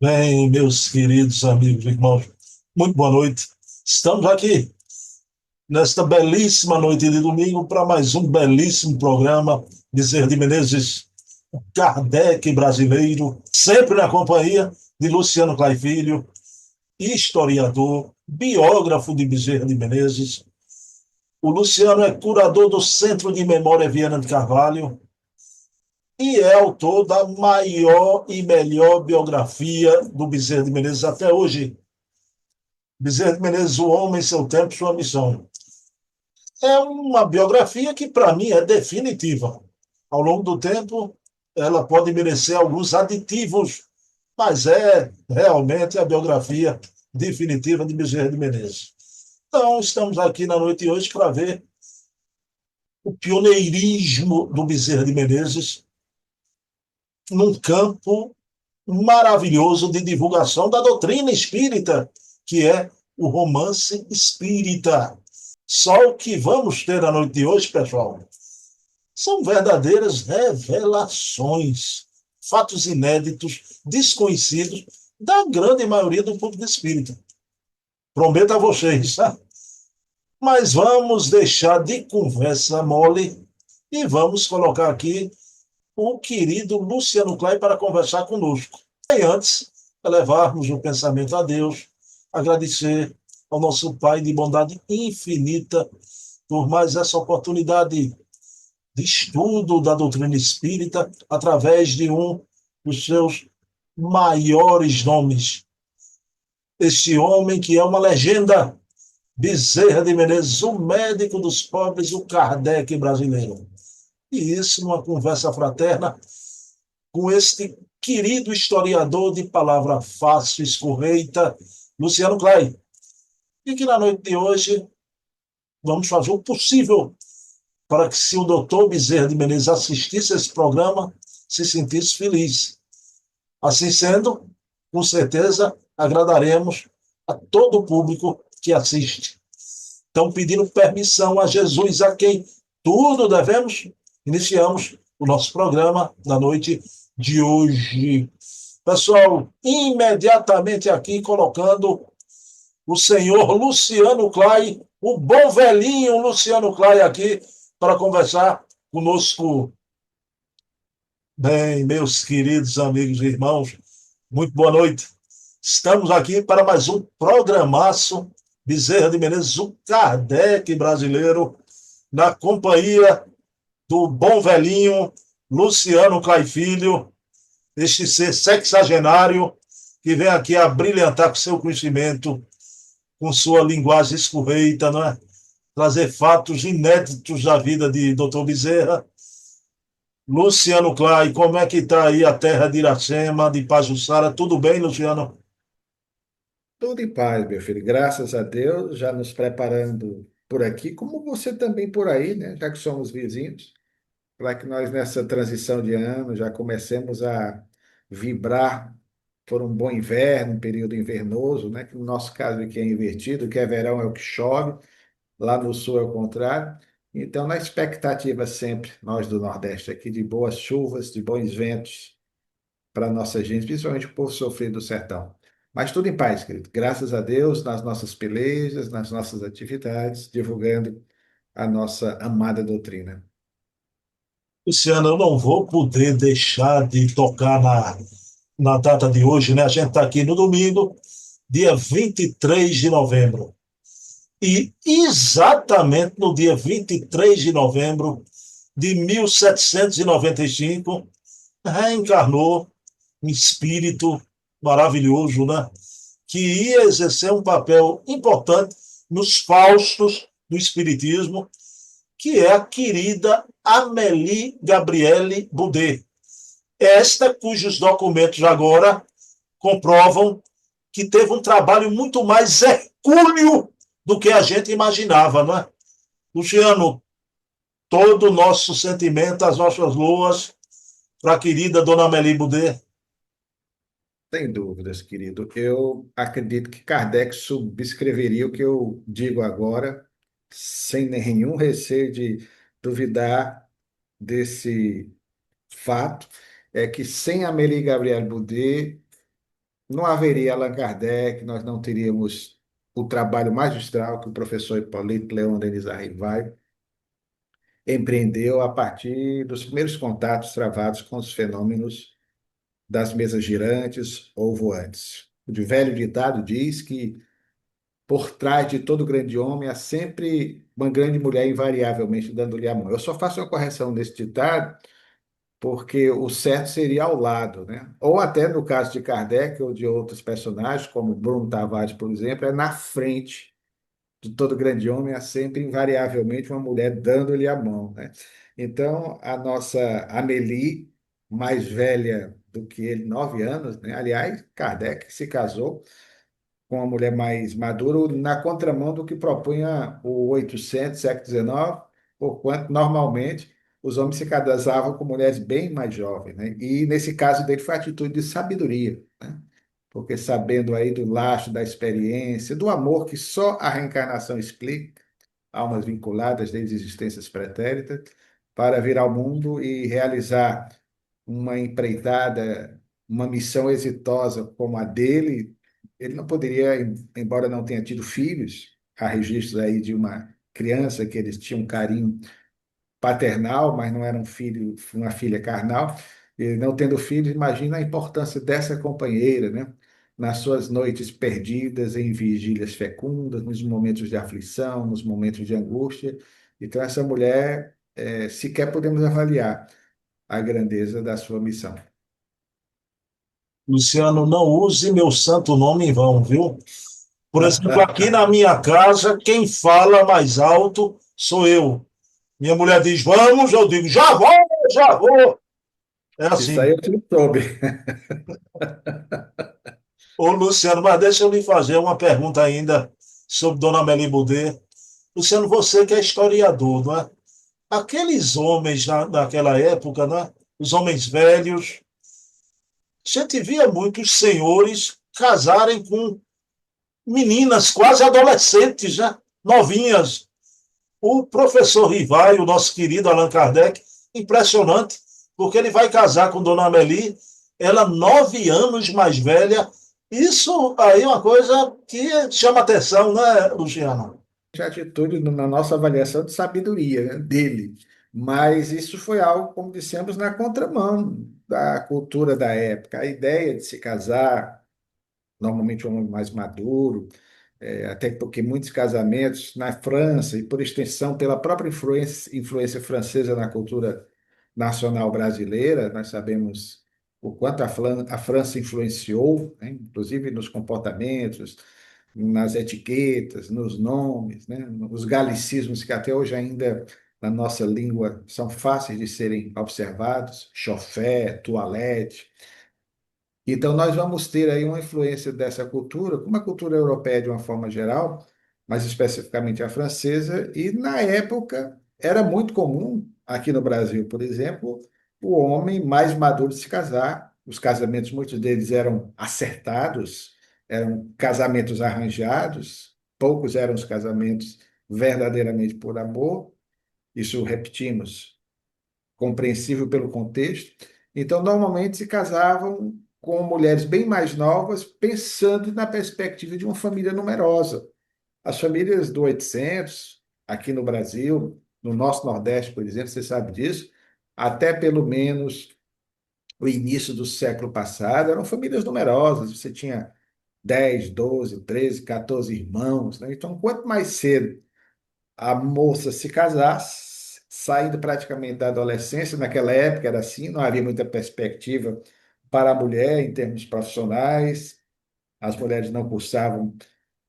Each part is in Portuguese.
Bem, meus queridos amigos e irmãos, muito boa noite. Estamos aqui nesta belíssima noite de domingo para mais um belíssimo programa Bezerra de Menezes, o Kardec brasileiro, sempre na companhia de Luciano Clay Filho, historiador, biógrafo de Bezerra de Menezes. O Luciano é curador do Centro de Memória Viana de Carvalho e é autor da maior e melhor biografia do Bezerra de Menezes até hoje. Bezerra de Menezes, O Homem, Seu Tempo, Sua Missão. É uma biografia que, para mim, é definitiva. Ao longo do tempo, ela pode merecer alguns aditivos, mas é realmente a biografia definitiva de Bezerra de Menezes. Então, estamos aqui na noite de hoje para ver o pioneirismo do Bezerra de Menezes num campo maravilhoso de divulgação da doutrina espírita, que é o romance espírita. Só o que vamos ter na noite de hoje, pessoal, são verdadeiras revelações, fatos inéditos, desconhecidos da grande maioria do público espírita. Prometo a vocês, tá? Mas vamos deixar de conversa mole e vamos colocar aqui o querido Luciano Clay para conversar conosco. E antes, levarmos o pensamento a Deus, agradecer ao nosso Pai de bondade infinita por mais essa oportunidade de estudo da doutrina espírita através de um dos seus maiores nomes. Este homem que é uma legenda, Bezerra de Menezes, o médico dos pobres, o Kardec brasileiro. E isso numa conversa fraterna com este querido historiador de palavra fácil, escorreita, Luciano Clay. E que na noite de hoje vamos fazer o possível para que, se o doutor Bezerra de Menezes assistisse a esse programa, se sentisse feliz. Assim sendo, com certeza agradaremos a todo o público que assiste. Então, pedindo permissão a Jesus, a quem tudo devemos, iniciamos o nosso programa na noite de hoje. Pessoal, imediatamente aqui colocando o senhor Luciano Clay, o bom velhinho Luciano Clay aqui para conversar conosco. Bem, meus queridos amigos e irmãos, muito boa noite. Estamos aqui para mais um programaço Bezerra de Menezes, o Kardec brasileiro, na companhia do bom velhinho Luciano Clay Filho, este ser sexagenário que vem aqui a brilhantar com seu conhecimento, com sua linguagem escorreita, não é? Trazer fatos inéditos da vida de Dr. Bezerra. Luciano Clay, como é que está aí a terra de Iracema, de Pajuçara? Tudo bem, Luciano? Tudo em paz, meu filho. Graças a Deus, já nos preparando por aqui, como você também por aí, né? Já que somos vizinhos, para que nós nessa transição de ano já comecemos a vibrar por um bom inverno, um período invernoso, né? Que no nosso caso aqui é invertido, o que é verão é o que chove, lá no sul é o contrário. Então, na expectativa sempre, nós do Nordeste aqui, de boas chuvas, de bons ventos para a nossa gente, principalmente o povo sofrido do sertão. Mas tudo em paz, querido. Graças a Deus, nas nossas pelejas, nas nossas atividades, divulgando a nossa amada doutrina. Luciano, eu não vou poder deixar de tocar na data de hoje, né? A gente está aqui no domingo, dia 23 de novembro. E exatamente no dia 23 de novembro de 1795, reencarnou um espírito maravilhoso, né? Que ia exercer um papel importante nos Faustos do Espiritismo, que é a querida Amélie Gabrielle Boudet. Esta cujos documentos agora comprovam que teve um trabalho muito mais hercúleo do que a gente imaginava, não é? Luciano, todo o nosso sentimento, as nossas loas para a querida Dona Amélie Boudet. Sem dúvidas, querido. Eu acredito que Kardec subscreveria o que eu digo agora, sem nenhum receio de duvidar desse fato, é que sem Amélie Gabrielle Boudet, não haveria Allan Kardec, nós não teríamos o trabalho magistral que o professor Hipólito Leon Denis Arrivai empreendeu a partir dos primeiros contatos travados com os fenômenos das mesas girantes ou voantes. O de velho ditado diz que por trás de todo grande homem há sempre uma grande mulher invariavelmente dando-lhe a mão. Eu só faço uma correção nesse ditado porque o certo seria ao lado, né? Ou até no caso de Kardec ou de outros personagens, como Bruno Tavares, por exemplo, é na frente de todo grande homem, há sempre invariavelmente uma mulher dando-lhe a mão, né? Então, a nossa Amélie, mais velha do que ele, 9 anos, né? Aliás, Kardec se casou com uma mulher mais madura, na contramão do que propunha o 800, século XIX, porquanto, normalmente, os homens se casavam com mulheres bem mais jovens, né? E, nesse caso dele, foi atitude de sabedoria, né? Porque sabendo aí do laço, da experiência, do amor que só a reencarnação explica, almas vinculadas desde existências pretéritas, para vir ao mundo e realizar uma empreitada, uma missão exitosa como a dele, ele não poderia, embora não tenha tido filhos, há registros aí de uma criança que eles tinham um carinho paternal, mas não era um filho, uma filha carnal. E não tendo filhos, imagina a importância dessa companheira, né? Nas suas noites perdidas, em vigílias fecundas, nos momentos de aflição, nos momentos de angústia. Então, essa mulher, sequer podemos avaliar a grandeza da sua missão. Luciano, não use meu santo nome em vão, viu? Por exemplo, aqui na minha casa, quem fala mais alto sou eu. Minha mulher diz, vamos, eu digo, já vou, já vou. É Isso aí assim. eu não soube. Ô, Luciano, mas deixa eu lhe fazer uma pergunta ainda sobre Dona Amélie Boudet. Luciano, você que é historiador, não é? Aqueles homens naquela época, né? Os homens velhos, a gente via muitos senhores casarem com meninas quase adolescentes, né? Novinhas. O professor Rivai, o nosso querido Allan Kardec, impressionante, porque ele vai casar com Dona Amélie, ela 9 anos mais velha. Isso aí é uma coisa que chama atenção, né, Luciano? De atitude na nossa avaliação de sabedoria, né, dele. Mas isso foi algo, como dissemos, na contramão da cultura da época. A ideia de se casar, normalmente um homem mais maduro, até porque muitos casamentos na França, e por extensão pela própria influência francesa na cultura nacional brasileira, nós sabemos o quanto a França influenciou, né, inclusive nos comportamentos, nas etiquetas, nos nomes, né, nos galicismos que até hoje ainda na nossa língua são fáceis de serem observados, chofé, toalete. Então, nós vamos ter aí uma influência dessa cultura, como a cultura europeia de uma forma geral, mais especificamente a francesa, e na época era muito comum, aqui no Brasil, por exemplo, o homem mais maduro se casar. Os casamentos, muitos deles eram acertados, eram casamentos arranjados, poucos eram os casamentos verdadeiramente por amor, isso repetimos compreensível pelo contexto. Então, normalmente se casavam com mulheres bem mais novas, pensando na perspectiva de uma família numerosa. As famílias do 800, aqui no Brasil, no nosso Nordeste, por exemplo, você sabe disso, até pelo menos o início do século passado, eram famílias numerosas. Você tinha 10, 12, 13, 14 irmãos, né? Então, quanto mais cedo a moça se casasse, saindo praticamente da adolescência, naquela época era assim, não havia muita perspectiva para a mulher em termos profissionais, as mulheres não cursavam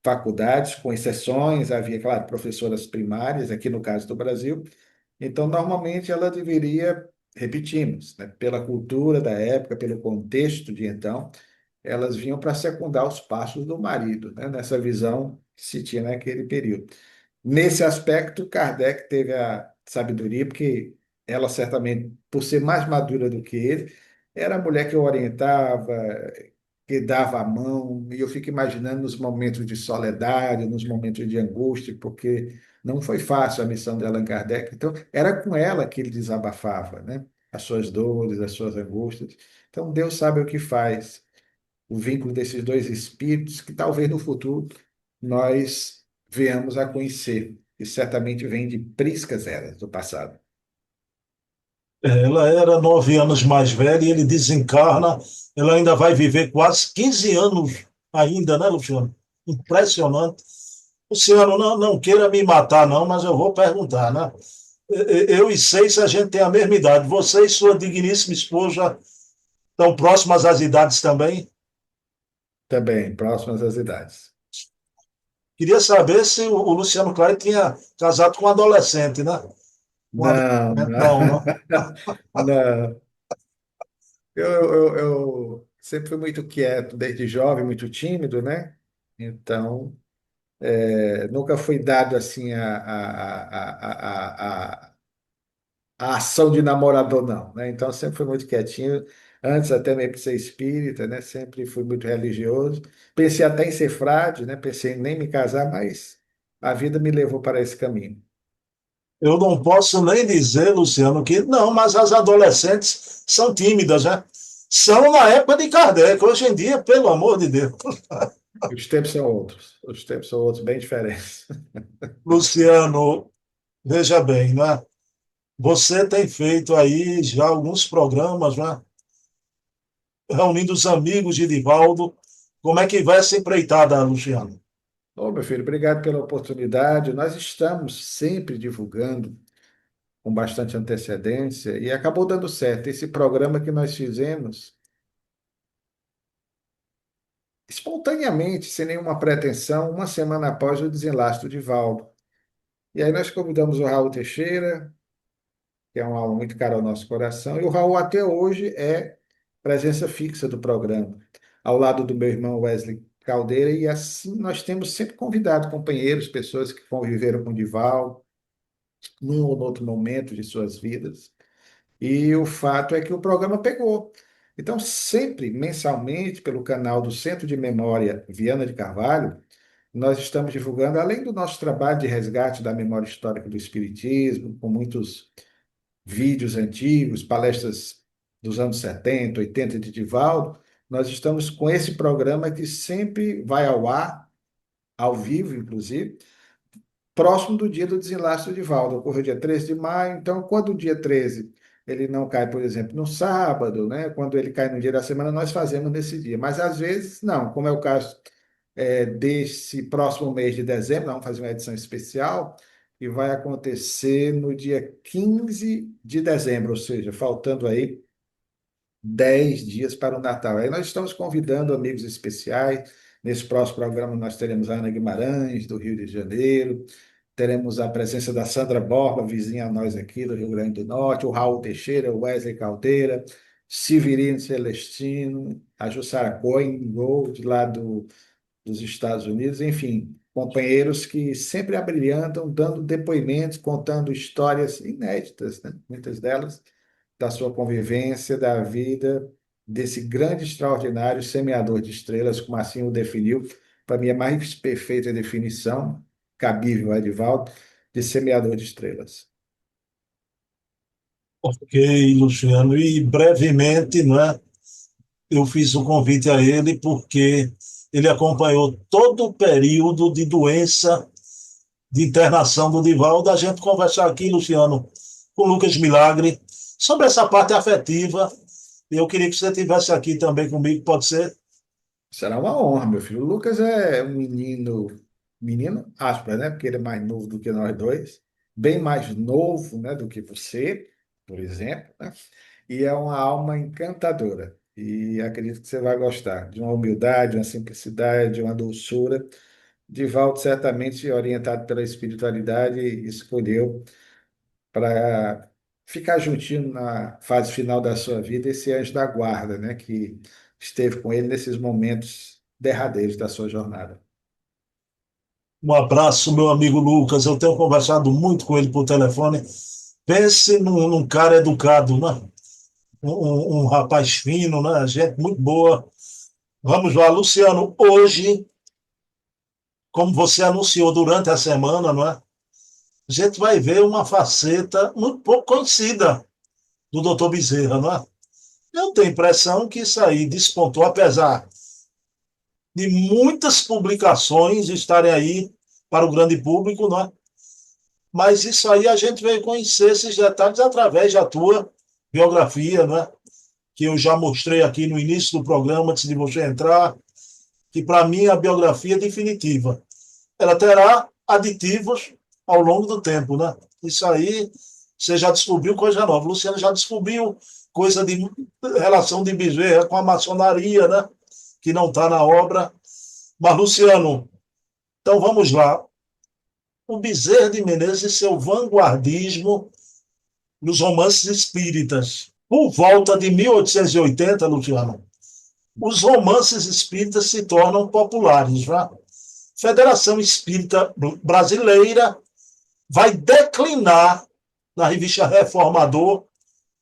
faculdades, com exceções, havia, claro, professoras primárias, aqui no caso do Brasil, então normalmente ela deveria, repetimos, né, pela cultura da época, pelo contexto de então, elas vinham para secundar os passos do marido, né, nessa visão que se tinha naquele período. Nesse aspecto, Kardec teve a sabedoria, porque ela certamente, por ser mais madura do que ele, era a mulher que o orientava, que dava a mão, e eu fico imaginando nos momentos de soledade, nos momentos de angústia, porque não foi fácil a missão de Allan Kardec. Então, era com ela que ele desabafava, né? As suas dores, as suas angústias. Então, Deus sabe o que faz. o vínculo desses dois espíritos que talvez no futuro nós venhamos a conhecer, e certamente vem de priscas eras do passado. Ela era 9 anos mais velha e ele desencarna. Ela ainda vai viver quase 15 anos ainda, né, Luciano? Impressionante. Luciano, não queira me matar, não, mas eu vou perguntar, né? Eu e seis, a gente tem a mesma idade. Você e sua digníssima esposa estão próximas às idades também? Também, próximas às idades. Queria saber se o Luciano Clay tinha casado com um adolescente, né? Um Não, adolescente, não, não, não. não. Eu sempre fui muito quieto, desde jovem, muito tímido, né? Então, nunca fui dado assim a ação de namorador, não, né? Então, sempre fui muito quietinho. Antes até mesmo de ser espírita, né? Sempre fui muito religioso. Pensei até em ser frade, né? Pensei em nem me casar, mas a vida me levou para esse caminho. Eu não posso nem dizer, Luciano, que não, mas as adolescentes são tímidas, né? São na época de Kardec. Hoje em dia, pelo amor de Deus. Os tempos são outros. Os tempos são outros, bem diferentes. Luciano, veja bem, né? Você tem feito aí já alguns programas, né? Reunindo os amigos de Divaldo. Como é que vai essa empreitada, Luciano? Ô, meu filho, obrigado pela oportunidade. Nós estamos sempre divulgando com bastante antecedência e acabou dando certo. Esse programa que nós fizemos espontaneamente, sem nenhuma pretensão, uma semana após o desenlace do Divaldo. E aí nós convidamos o Raul Teixeira, que é uma alma muito cara ao nosso coração, e o Raul até hoje é presença fixa do programa, ao lado do meu irmão Wesley Caldeira, e assim nós temos sempre convidado companheiros, pessoas que conviveram com o Divaldo, num ou outro momento de suas vidas. E o fato é que o programa pegou. Então, sempre, mensalmente, pelo canal do Centro de Memória Viana de Carvalho, nós estamos divulgando, além do nosso trabalho de resgate da memória histórica do Espiritismo, com muitos vídeos antigos, palestras dos anos 70, 80 de Divaldo, nós estamos com esse programa que sempre vai ao ar, ao vivo, inclusive, próximo do dia do desenlace do Divaldo. Ocorreu dia 13 de maio, então, quando o dia 13 ele não cai, por exemplo, no sábado, né? Quando ele cai no dia da semana, nós fazemos nesse dia. Mas às vezes não, como é o caso desse próximo mês de dezembro, nós vamos fazer uma edição especial e vai acontecer no dia 15 de dezembro, ou seja, faltando aí 10 dias para o Natal. Aí nós estamos convidando amigos especiais. Nesse próximo programa nós teremos a Ana Guimarães, do Rio de Janeiro, teremos a presença da Sandra Borba, vizinha a nós aqui do Rio Grande do Norte, o Raul Teixeira, o Wesley Caldeira, Severino Celestino, a Jussara Cohen Gold, lá dos Estados Unidos, enfim, companheiros que sempre abrilhantam, dando depoimentos, contando histórias inéditas, né? Muitas delas da sua convivência, da vida desse grande, extraordinário semeador de estrelas, como assim o definiu, para mim é a mais perfeita definição, cabível, Edivaldo, de semeador de estrelas. Ok, Luciano. E brevemente, não é? Eu fiz o convite a ele porque ele acompanhou todo o período de doença, de internação do Divaldo. A gente conversar aqui, Luciano, com o Lucas Milagre, sobre essa parte afetiva. E eu queria que você estivesse aqui também comigo, pode ser? Será uma honra, meu filho. O Lucas é um menino, aspas, né? Porque ele é mais novo do que nós dois, bem mais novo, né, do que você, por exemplo, né? E é uma alma encantadora. E acredito que você vai gostar de uma humildade, uma simplicidade, uma doçura. Divaldo, certamente orientado pela espiritualidade, escolheu para ficar juntinho na fase final da sua vida esse anjo da guarda, né, que esteve com ele nesses momentos derradeiros da sua jornada. Um abraço, meu amigo Lucas. Eu tenho conversado muito com ele por telefone. Pense num cara educado, né? Um rapaz fino, né? Gente muito boa. Vamos lá, Luciano. Hoje, como você anunciou durante a semana, não é? A gente vai ver uma faceta muito pouco conhecida do Dr. Bezerra, não é? Eu tenho a impressão que isso aí despontou, apesar de muitas publicações estarem aí para o grande público, não é? Mas isso aí a gente veio conhecer esses detalhes através da tua biografia, não é? Que eu já mostrei aqui no início do programa, antes de você entrar, que para mim a biografia é definitiva. Ela terá aditivos ao longo do tempo, né? Isso aí você já descobriu coisa nova. Luciano já descobriu coisa de relação de Bezerra com a maçonaria, né? Que não está na obra. Mas, Luciano, então vamos lá. O Bezerra de Menezes e seu vanguardismo nos romances espíritas. Por volta de 1880, Luciano, os romances espíritas se tornam populares. Né? Federação Espírita Brasileira vai declinar na revista Reformador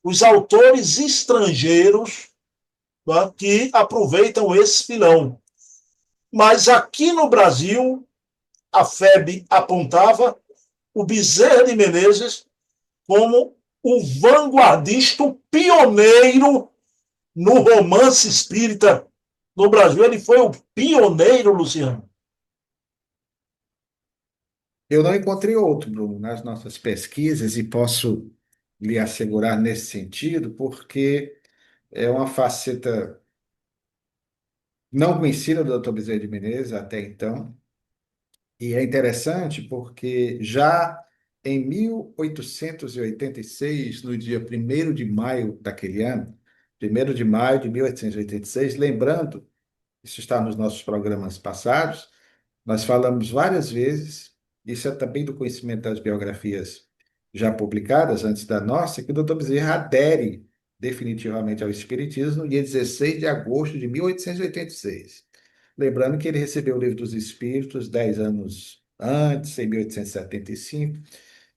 os autores estrangeiros, né, que aproveitam esse filão. Mas aqui no Brasil, a FEB apontava o Bezerra de Menezes como o vanguardista, o pioneiro no romance espírita no Brasil. Ele foi o pioneiro, Luciano. Eu não encontrei outro, Bruno, nas nossas pesquisas e posso lhe assegurar nesse sentido, porque é uma faceta não conhecida do Dr. Bezerra de Menezes até então. E é interessante porque já em 1886, no dia 1º de maio daquele ano, 1º de maio de 1886, lembrando, isso está nos nossos programas passados, nós falamos várias vezes, isso é também do conhecimento das biografias já publicadas antes da nossa, que o Dr. Bezerra adere definitivamente ao Espiritismo no dia 16 de agosto de 1886. Lembrando que ele recebeu o Livro dos Espíritos 10 anos antes, em 1875,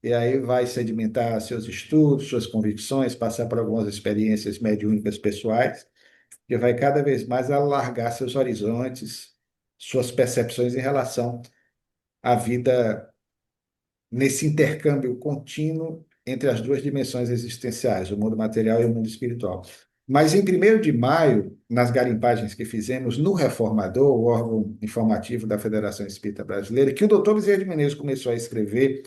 e aí vai sedimentar seus estudos, suas convicções, passar por algumas experiências mediúnicas pessoais, que vai cada vez mais alargar seus horizontes, suas percepções em relação à vida nesse intercâmbio contínuo entre as duas dimensões existenciais, o mundo material e o mundo espiritual. Mas em 1º de maio, nas garimpagens que fizemos no Reformador, o órgão informativo da Federação Espírita Brasileira, que o doutor Bezerra de Menezes começou a escrever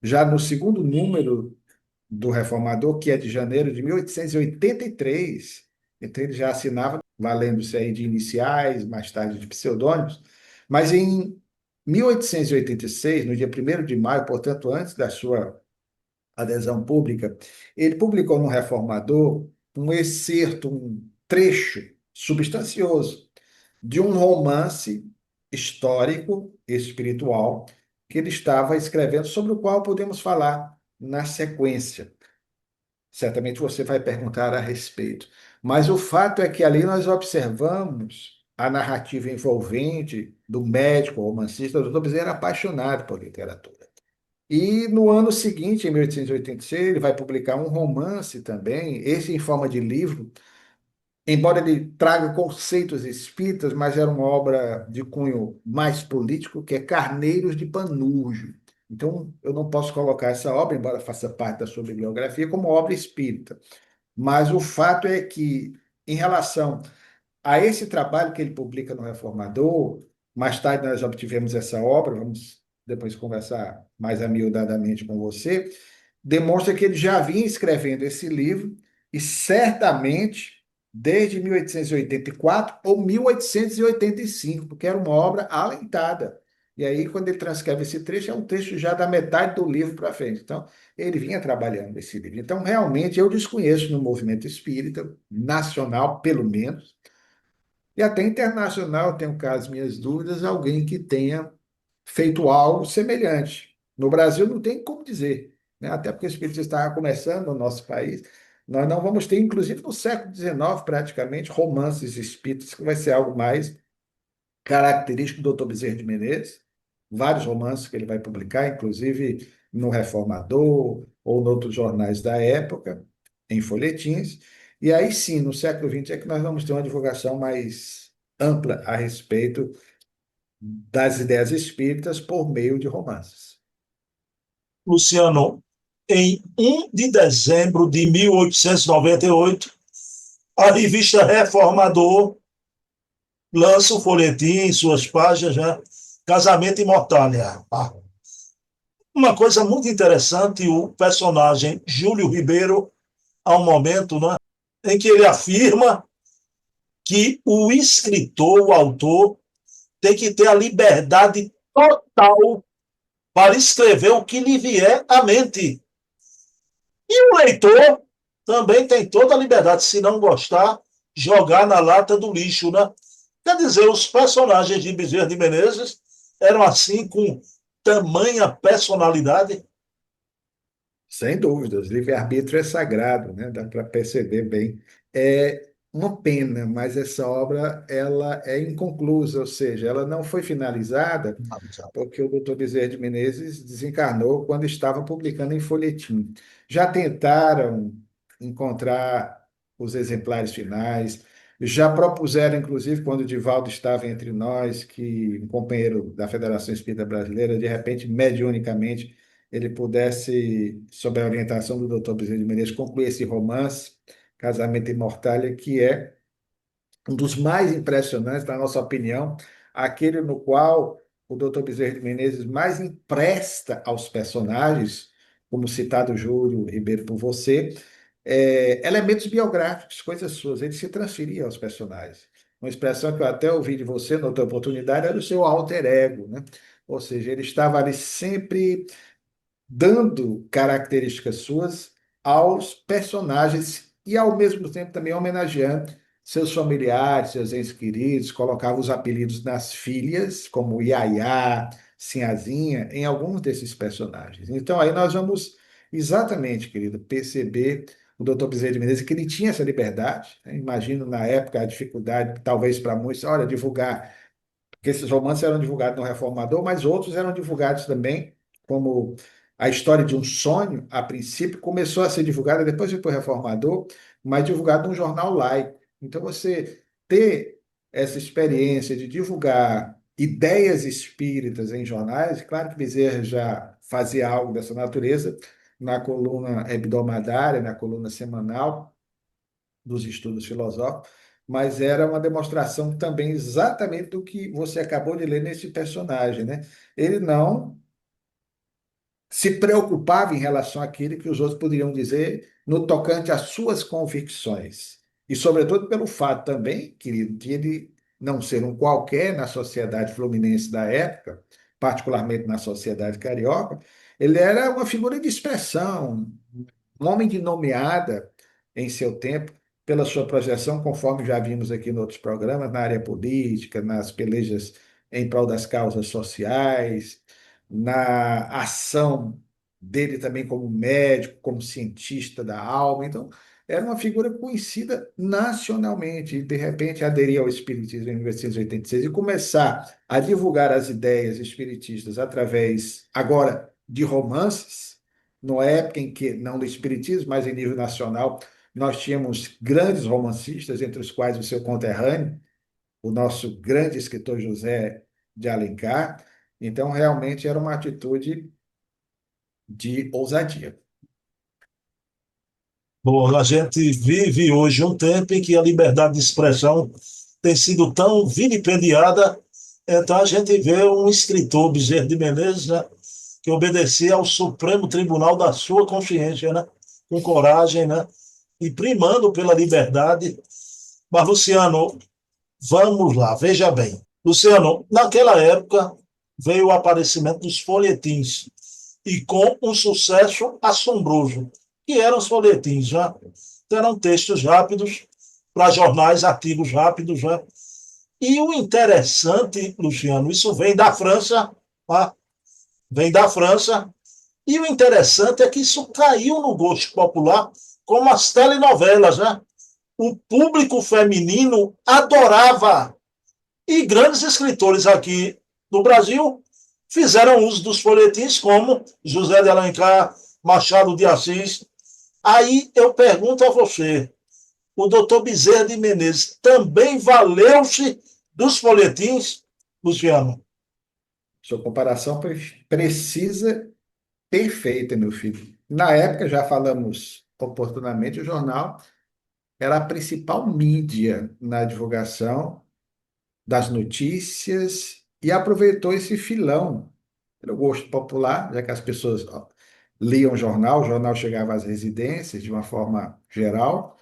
já no segundo número do Reformador, que é de janeiro de 1883, então ele já assinava, valendo-se aí de iniciais, mais tarde de pseudônimos, mas em 1886, no dia 1º de maio, portanto, antes da sua adesão pública, ele publicou no Reformador um excerto, um trecho substancioso de um romance histórico, espiritual, que ele estava escrevendo, sobre o qual podemos falar na sequência. Certamente você vai perguntar a respeito. Mas o fato é que ali nós observamos a narrativa envolvente do médico romancista. O doutor Bezerra era apaixonado por literatura. E no ano seguinte, em 1886, ele vai publicar um romance também, esse em forma de livro, embora ele traga conceitos espíritas, mas era uma obra de cunho mais político, que é Carneiros de Panurge. Então, eu não posso colocar essa obra, embora faça parte da sua bibliografia, como obra espírita. Mas o fato é que, em relação a esse trabalho que ele publica no Reformador, mais tarde nós obtivemos essa obra, vamos depois conversar mais amiudadamente com você, demonstra que ele já vinha escrevendo esse livro e certamente desde 1884 ou 1885, porque era uma obra alentada. E aí, quando ele transcreve esse trecho, é um trecho já da metade do livro para frente. Então, ele vinha trabalhando esse livro. Então, realmente, eu desconheço no movimento espírita, nacional, pelo menos, e até internacional, tenho caso minhas dúvidas, alguém que tenha feito algo semelhante. No Brasil não tem como dizer, né? Até porque o espiritismo estava começando no nosso país. Nós não vamos ter, inclusive no século XIX, praticamente, romances espíritas, que vai ser algo mais característico do Dr. Bezerra de Menezes. Vários romances que ele vai publicar, inclusive no Reformador ou em outros jornais da época, em folhetins. E aí sim, no século XX é que nós vamos ter uma divulgação mais ampla a respeito das ideias espíritas por meio de romances. Luciano, em 1 de dezembro de 1898, a revista Reformador lança o folhetim em suas páginas, né? Casamento e Mortalha. Uma coisa muito interessante, o personagem Júlio Ribeiro, há um momento, né, em que ele afirma que o escritor, o autor, tem que ter a liberdade total para escrever o que lhe vier à mente. E o leitor também tem toda a liberdade, se não gostar, jogar na lata do lixo, né? Quer dizer, os personagens de Bezerra de Menezes eram assim, com tamanha personalidade. Sem dúvidas, livre-arbítrio é sagrado, né? Dá para perceber bem. É uma pena, mas essa obra ela é inconclusa, ou seja, ela não foi finalizada porque o Dr. Bezerra de Menezes desencarnou quando estava publicando em folhetim. Já tentaram encontrar os exemplares finais, já propuseram, inclusive, quando o Divaldo estava entre nós, que um companheiro da Federação Espírita Brasileira, de repente, mediunicamente, ele pudesse, sob a orientação do Dr. Bezerra de Menezes, concluir esse romance, Casamento e Mortalha, que é um dos mais impressionantes, na nossa opinião, aquele no qual o Dr. Bezerra de Menezes mais empresta aos personagens, como citado Júlio Ribeiro por você, elementos biográficos, coisas suas. Ele se transferia aos personagens. Uma expressão que eu até ouvi de você na outra oportunidade era o seu alter ego, né? Ou seja, ele estava ali sempre dando características suas aos personagens e, ao mesmo tempo, também homenageando seus familiares, seus entes queridos, colocava os apelidos nas filhas, como Iaiá, Sinhazinha, em alguns desses personagens. Então, aí nós vamos exatamente, querido, perceber o Dr. Bezerra de Menezes que ele tinha essa liberdade, né? Imagino na época a dificuldade, talvez para muitos, olha, divulgar porque esses romances eram divulgados no Reformador, mas outros eram divulgados também, como A História de um Sonho, a princípio, começou a ser divulgada, depois foi para o Reformador, mas divulgado num jornal laico. Então, você ter essa experiência de divulgar ideias espíritas em jornais, claro que Bezerra já fazia algo dessa natureza, na coluna hebdomadária, na coluna semanal, dos estudos filosóficos, mas era uma demonstração também exatamente do que você acabou de ler nesse personagem, né? Ele não se preocupava em relação àquilo que os outros poderiam dizer no tocante às suas convicções. E, sobretudo, pelo fato também, querido, de ele não ser um qualquer na sociedade fluminense da época, particularmente na sociedade carioca, ele era uma figura de expressão, um homem de nomeada em seu tempo, pela sua projeção, conforme já vimos aqui em outros programas, na área política, nas pelejas em prol das causas sociais, na ação dele também como médico, como cientista da alma. Então, era uma figura conhecida nacionalmente. E, de repente, aderir ao Espiritismo em 1986 e começar a divulgar as ideias espiritistas através, agora, de romances, numa época em que, não do Espiritismo, mas em nível nacional, nós tínhamos grandes romancistas, entre os quais o seu conterrâneo, o nosso grande escritor José de Alencar. Então, realmente era uma atitude de ousadia. Bom, a gente vive hoje um tempo em que a liberdade de expressão tem sido tão vilipendiada, então a gente vê um escritor, Bezerra de Menezes, né, que obedecia ao Supremo Tribunal da sua consciência, né, com coragem, né, e primando pela liberdade. Mas, Luciano, vamos lá, veja bem. Luciano, naquela época veio o aparecimento dos folhetins, e com um sucesso assombroso, que eram os folhetins, né? Então, eram textos rápidos para jornais, artigos rápidos, né? E o interessante, Luciano, isso vem da França, tá? Vem da França, e o interessante é que isso caiu no gosto popular, como as telenovelas, né? O público feminino adorava. E grandes escritores aqui no Brasil fizeram uso dos folhetins, como José de Alencar, Machado de Assis. Aí eu pergunto a você, o doutor Bezerra de Menezes também valeu-se dos folhetins, Luciano? Sua comparação precisa, perfeita, meu filho. Na época, já falamos oportunamente, o jornal era a principal mídia na divulgação das notícias e aproveitou esse filão pelo gosto popular, já que as pessoas liam jornal, o jornal chegava às residências de uma forma geral,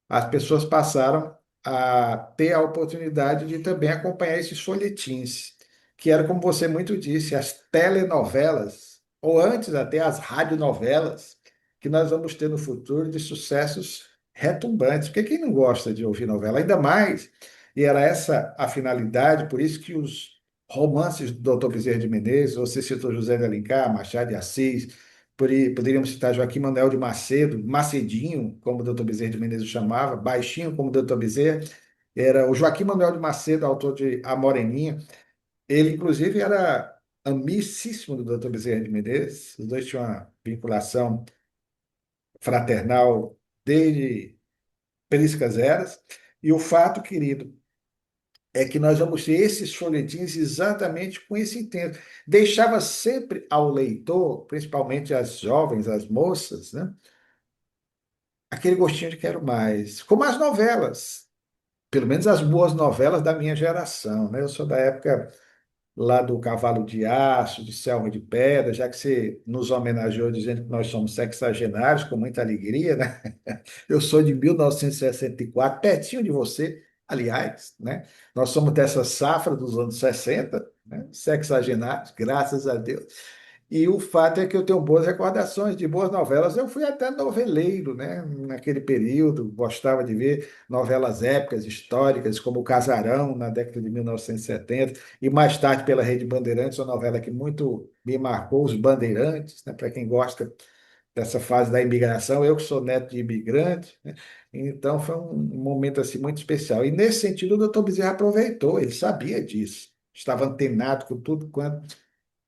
as pessoas passaram a ter a oportunidade de também acompanhar esses folhetins, que era, como você muito disse, as telenovelas, ou antes até as radionovelas, que nós vamos ter no futuro de sucessos retumbantes. Porque quem não gosta de ouvir novela, ainda mais, e era essa a finalidade, por isso que os romances do Dr. Bezerra de Menezes, você citou José de Alencar, Machado de Assis, poderíamos citar Joaquim Manuel de Macedo, Macedinho, como o doutor Bezerra de Menezes chamava, Baixinho, como o doutor Bezerra, era o Joaquim Manuel de Macedo, autor de A Moreninha. Ele, inclusive, era amicíssimo do doutor Bezerra de Menezes, os dois tinham uma vinculação fraternal desde peliscas eras, e o fato, querido, é que nós vamos ter esses folhetins exatamente com esse intento. Deixava sempre ao leitor, principalmente as jovens, as moças, né, aquele gostinho de quero mais. Como as novelas, pelo menos as boas novelas da minha geração, né? Eu sou da época lá do Cavalo de Aço, de Selma de Pedra, já que você nos homenageou dizendo que nós somos sexagenários, com muita alegria, né? Eu sou de 1964, pertinho de você, aliás, né? Nós somos dessa safra dos anos 60, né? Sexagenários, graças a Deus. E o fato é que eu tenho boas recordações de boas novelas. Eu fui até noveleiro, né? Naquele período, gostava de ver novelas épicas, históricas, como O Casarão, na década de 1970, e mais tarde pela Rede Bandeirantes, uma novela que muito me marcou, Os Bandeirantes, né? Para quem gosta dessa fase da imigração, eu que sou neto de imigrante, né? Então foi um momento assim muito especial. E nesse sentido, o doutor Bezerra aproveitou, ele sabia disso, estava antenado com tudo quanto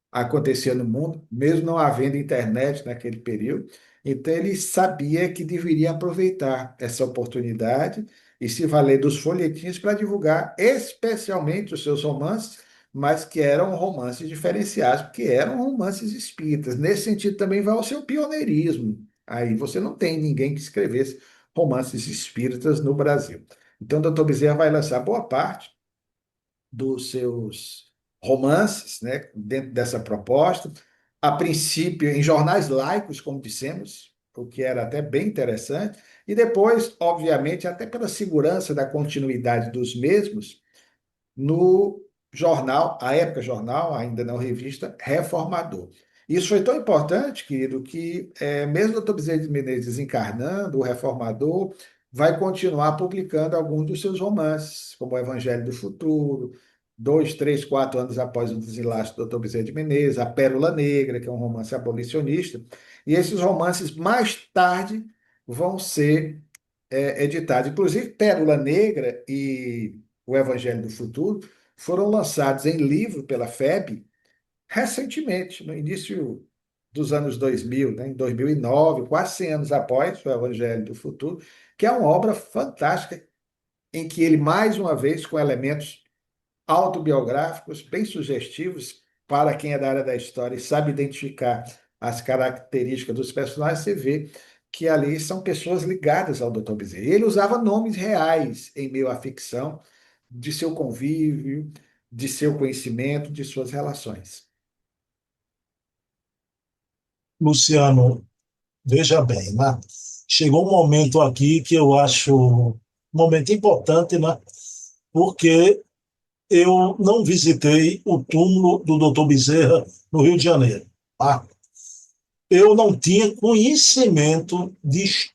acontecia no mundo, mesmo não havendo internet naquele período. Então, ele sabia que deveria aproveitar essa oportunidade e se valer dos folhetins para divulgar especialmente os seus romances, mas que eram romances diferenciados, porque eram romances espíritas. Nesse sentido, também vai o seu pioneirismo. Aí você não tem ninguém que escrevesse romances espíritas no Brasil. Então, o doutor Bezerra vai lançar boa parte dos seus romances, né, dentro dessa proposta, a princípio em jornais laicos, como dissemos, o que era até bem interessante, e depois, obviamente, até pela segurança da continuidade dos mesmos, no jornal, a época jornal, ainda não revista, Reformador. Isso foi tão importante, querido, que mesmo o doutor Bezerra de Menezes encarnando, o Reformador vai continuar publicando alguns dos seus romances, como o Evangelho do Futuro, 2, 3, 4 anos após o desenlace do doutor Bezerra de Menezes, A Pérola Negra, que é um romance abolicionista, e esses romances mais tarde vão ser editado. Inclusive, Pérola Negra e O Evangelho do Futuro foram lançados em livro pela FEB recentemente, no início dos anos 2000, né, em 2009, quase 100 anos após O Evangelho do Futuro, que é uma obra fantástica em que ele, mais uma vez, com elementos autobiográficos, bem sugestivos para quem é da área da história e sabe identificar as características dos personagens, você vê que ali são pessoas ligadas ao Dr. Bezerra. Ele usava nomes reais em meio à ficção, de seu convívio, de seu conhecimento, de suas relações. Luciano, veja bem, né? Chegou um momento aqui que eu acho um momento importante, né? Porque eu não visitei o túmulo do Dr. Bezerra no Rio de Janeiro. Tá? Eu não tinha conhecimento disso.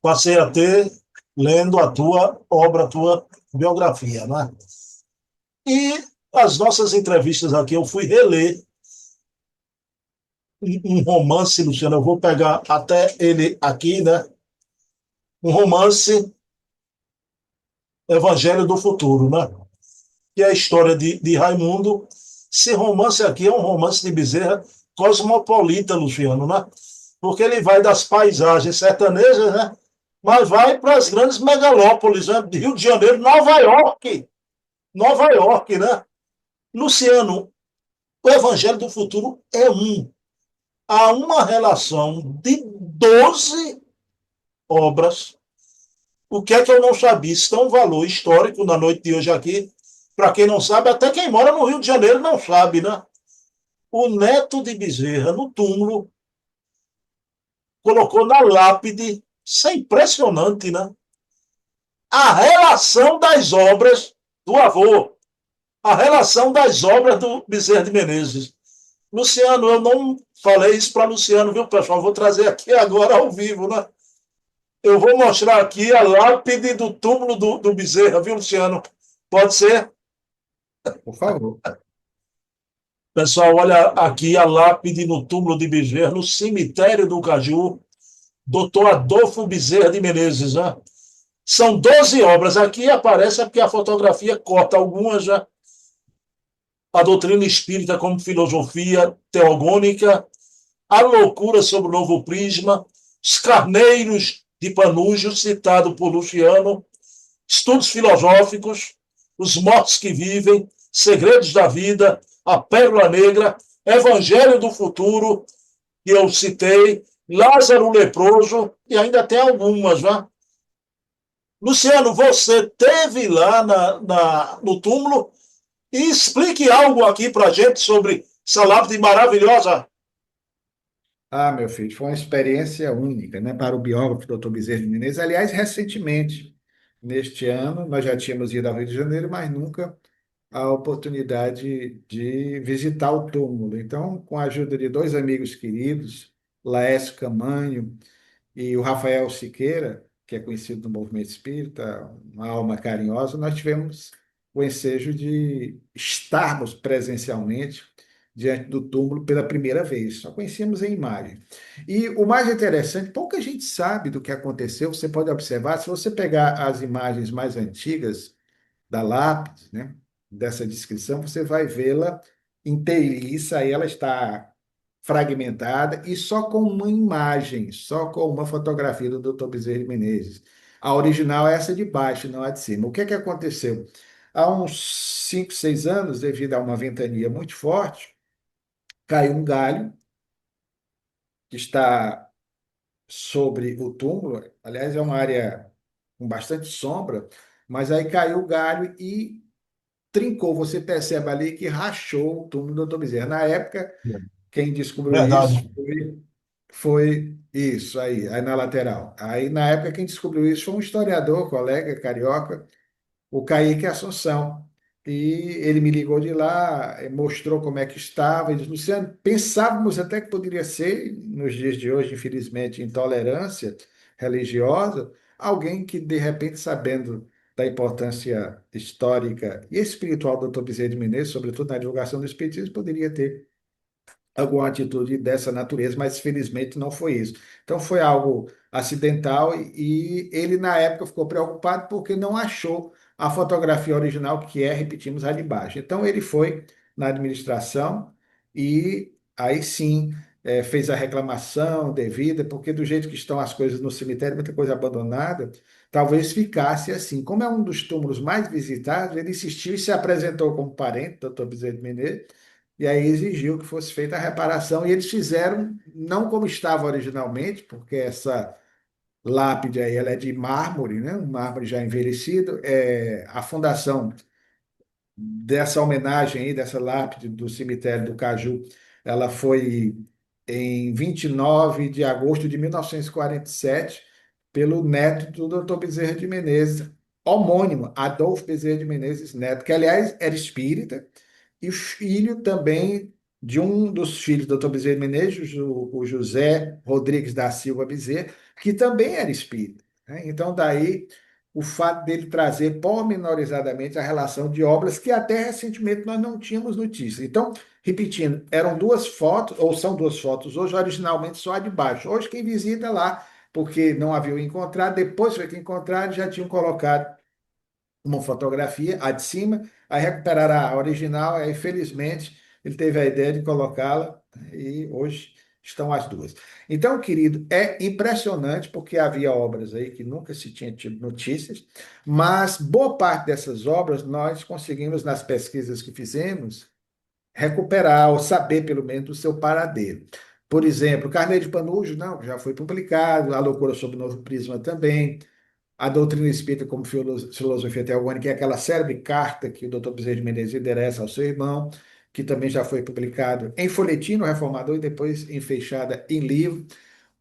Passei a ter lendo a tua obra, a tua biografia, né? E as nossas entrevistas aqui, eu fui reler um romance, Luciano, eu vou pegar até ele aqui, né? Um romance Evangelho do Futuro, né? Que é a história de Raimundo. Esse romance aqui é um romance de Bezerra cosmopolita, Luciano, né? Porque ele vai das paisagens sertanejas, né? Mas vai para as grandes megalópolis, né? De Rio de Janeiro, Nova York. Nova York, né? Luciano, o Evangelho do Futuro é um. Há uma relação de 12 obras. O que é que eu não sabia? Isso tem um valor histórico na noite de hoje aqui. Para quem não sabe, até quem mora no Rio de Janeiro não sabe, né? O neto de Bezerra, no túmulo, colocou na lápide, isso é impressionante, né? A relação das obras do avô, a relação das obras do Bezerra de Menezes. Luciano, eu não falei isso para Luciano, viu, pessoal? Vou trazer aqui agora ao vivo, né? Eu vou mostrar aqui a lápide do túmulo do Bezerra, viu, Luciano? Pode ser? Por favor. Pessoal, olha aqui a lápide no túmulo de Bezerra, no cemitério do Caju, doutor Adolfo Bezerra de Menezes, né? São 12 obras. Aqui aparece porque a fotografia corta algumas já. A doutrina espírita como filosofia teogônica, a loucura sobre o novo prisma, os carneiros de Panujo, citado por Luciano, estudos filosóficos, os mortos que vivem, segredos da vida, a pérola negra, evangelho do futuro, que eu citei, Lázaro leproso, e ainda tem algumas, né? Luciano, você teve lá no túmulo e explique algo aqui para a gente sobre essa lápide maravilhosa. Ah, meu filho, foi uma experiência única, né, para o biógrafo Dr. Bezerra de Menezes. Aliás, recentemente, neste ano, nós já tínhamos ido ao Rio de Janeiro, mas nunca a oportunidade de visitar o túmulo. Então, com a ajuda de dois amigos queridos, Laércio Camanho e o Rafael Siqueira, que é conhecido no movimento espírita, uma alma carinhosa, nós tivemos o ensejo de estarmos presencialmente diante do túmulo pela primeira vez. Só conhecíamos em imagem. E o mais interessante, pouca gente sabe do que aconteceu. Você pode observar, se você pegar as imagens mais antigas da lápide, né, dessa descrição, você vai vê-la inteiriça, aí ela está fragmentada e só com uma imagem, só com uma fotografia do Dr. Bezerra de Menezes. A original é essa de baixo, não a de cima. O que é que aconteceu? Há uns 5, 6 anos, devido a uma ventania muito forte, caiu um galho que está sobre o túmulo. Aliás, é uma área com bastante sombra, mas aí caiu o galho e trincou. Você percebe ali que rachou o túmulo do Dr. Bezerra. Na época, quem descobriu Verdade. isso foi isso aí na lateral. Aí, na época, quem descobriu isso foi um historiador, colega carioca, o Kaique Assunção. E ele me ligou de lá, mostrou como é que estava, e disse, Luciano, pensávamos até que poderia ser, nos dias de hoje, infelizmente, intolerância religiosa, alguém que, de repente, sabendo da importância histórica e espiritual do Dr. Bezerra de Menezes, sobretudo na divulgação do Espiritismo, poderia ter alguma atitude dessa natureza, mas felizmente não foi isso. Então foi algo acidental e ele na época ficou preocupado porque não achou a fotografia original, que é, repetimos, a de baixo. Então ele foi na administração e aí sim fez a reclamação devida, porque do jeito que estão as coisas no cemitério, muita coisa abandonada, talvez ficasse assim. Como é um dos túmulos mais visitados, ele insistiu e se apresentou como parente, doutor Bezerra de Menezes, e aí exigiu que fosse feita a reparação, e eles fizeram não como estava originalmente, porque essa lápide aí ela é de mármore, né? Um mármore já envelhecido. A fundação dessa homenagem aí, dessa lápide do cemitério do Caju, ela foi em 29 de agosto de 1947, pelo neto do Dr. Bezerra de Menezes, homônimo, Adolfo Bezerra de Menezes Neto, que aliás era espírita, e filho também de um dos filhos do Dr. Bezerra de Menezes, o José Rodrigues da Silva Bezerra, que também era espírita, né? Então, daí o fato dele trazer pormenorizadamente a relação de obras que até recentemente nós não tínhamos notícia. Então, repetindo, eram duas fotos, ou são duas fotos hoje, originalmente só a de baixo. Hoje, quem visita lá, porque não haviam encontrado, depois foi que encontraram, já tinham colocado uma fotografia, a de cima, aí recuperaram a original, aí felizmente ele teve a ideia de colocá-la e hoje estão as duas. Então, querido, é impressionante porque havia obras aí que nunca se tinha tido notícias, mas boa parte dessas obras nós conseguimos, nas pesquisas que fizemos, recuperar ou saber pelo menos o seu paradeiro. Por exemplo, Carneiro de Panujo, não, já foi publicado, A Loucura sob o Novo Prisma também, A doutrina espírita como filosofia teogônica, que é aquela célebre carta que o Dr. Bezerra de Menezes endereça ao seu irmão, que também já foi publicado em folhetim no Reformador e depois enfeixada em livro.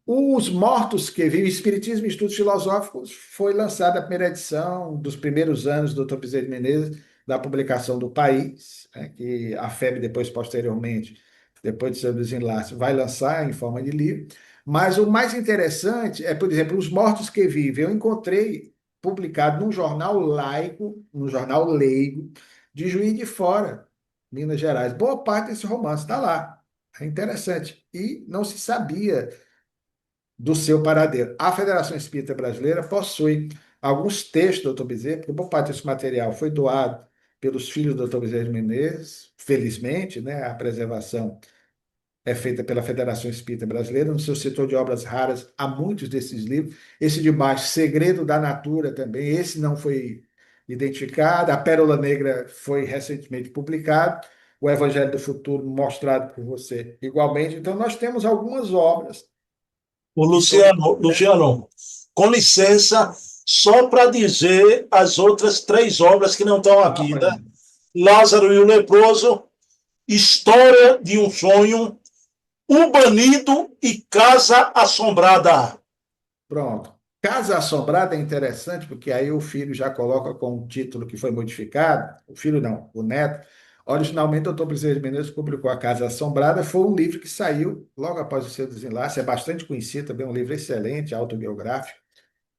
Os Mortos que Vivem, Espiritismo e Estudos Filosóficos, foi lançada a primeira edição dos primeiros anos do Dr. Bezerra de Menezes, da publicação do País, né, que a FEB depois, posteriormente, depois de seu desenlace, vai lançar em forma de livro. Mas o mais interessante é, por exemplo, Os Mortos que Vivem. Eu encontrei publicado num jornal laico, num jornal leigo, de Juiz de Fora, Minas Gerais. Boa parte desse romance está lá. É interessante. E não se sabia do seu paradeiro. A Federação Espírita Brasileira possui alguns textos do Dr. Bezerra, porque boa parte desse material foi doado pelos filhos do Dr. Bezerra de Menezes, felizmente, né, a preservação é feita pela Federação Espírita Brasileira. No seu setor de obras raras, há muitos desses livros. Esse de baixo, Segredo da Natura, também, esse não foi identificado. A Pérola Negra foi recentemente publicado. O Evangelho do Futuro, mostrado por você igualmente. Então, nós temos algumas obras O que estão em Luciano, com licença, só para dizer as outras três obras que não estão aqui, né? Lázaro e o Leproso, História de um Sonho, O Banido e Casa Assombrada. Pronto. Casa Assombrada é interessante, porque aí o filho já coloca com o título que foi modificado, o filho não, o neto. Originalmente, o doutor Bezerra de Menezes publicou A Casa Assombrada, foi um livro que saiu logo após o seu desenlace, é bastante conhecido, também um livro excelente, autobiográfico,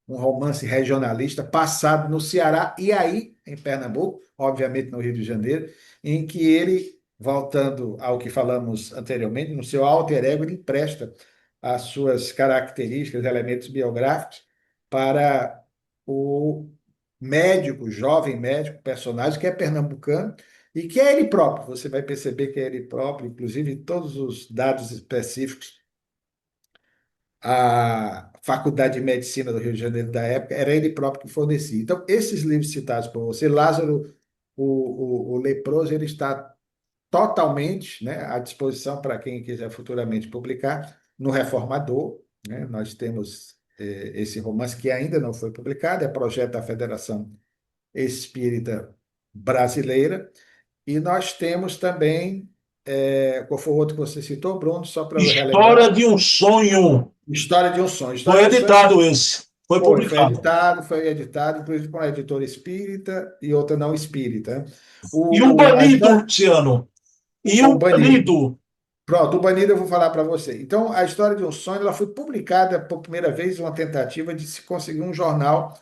um romance regionalista passado no Ceará e aí em Pernambuco, obviamente no Rio de Janeiro, em que ele, voltando ao que falamos anteriormente, no seu alter ego, ele empresta as suas características, elementos biográficos para o médico, jovem médico, personagem que é pernambucano e que é ele próprio. Você vai perceber que é ele próprio, inclusive todos os dados específicos. A Faculdade de Medicina do Rio de Janeiro da época, era ele próprio que fornecia. Então, esses livros citados por você, Lázaro, o Leproso, ele está totalmente, né, à disposição para quem quiser futuramente publicar no Reformador. Né? Nós temos esse romance que ainda não foi publicado, é projeto da Federação Espírita Brasileira, e nós temos também, qual foi o outro que você citou, Bruno, só para eu relembrar? História de um Sonho. História de um Sonho. História Foi de um Sonho editado esse. Foi publicado. foi editado, inclusive por uma editora espírita e outra não espírita. Né? E o Mas Banido, nós, Luciano? E o o Banido. Banido? Pronto, o Banido eu vou falar para você. Então, a História de um Sonho ela foi publicada por primeira vez, uma tentativa de se conseguir um jornal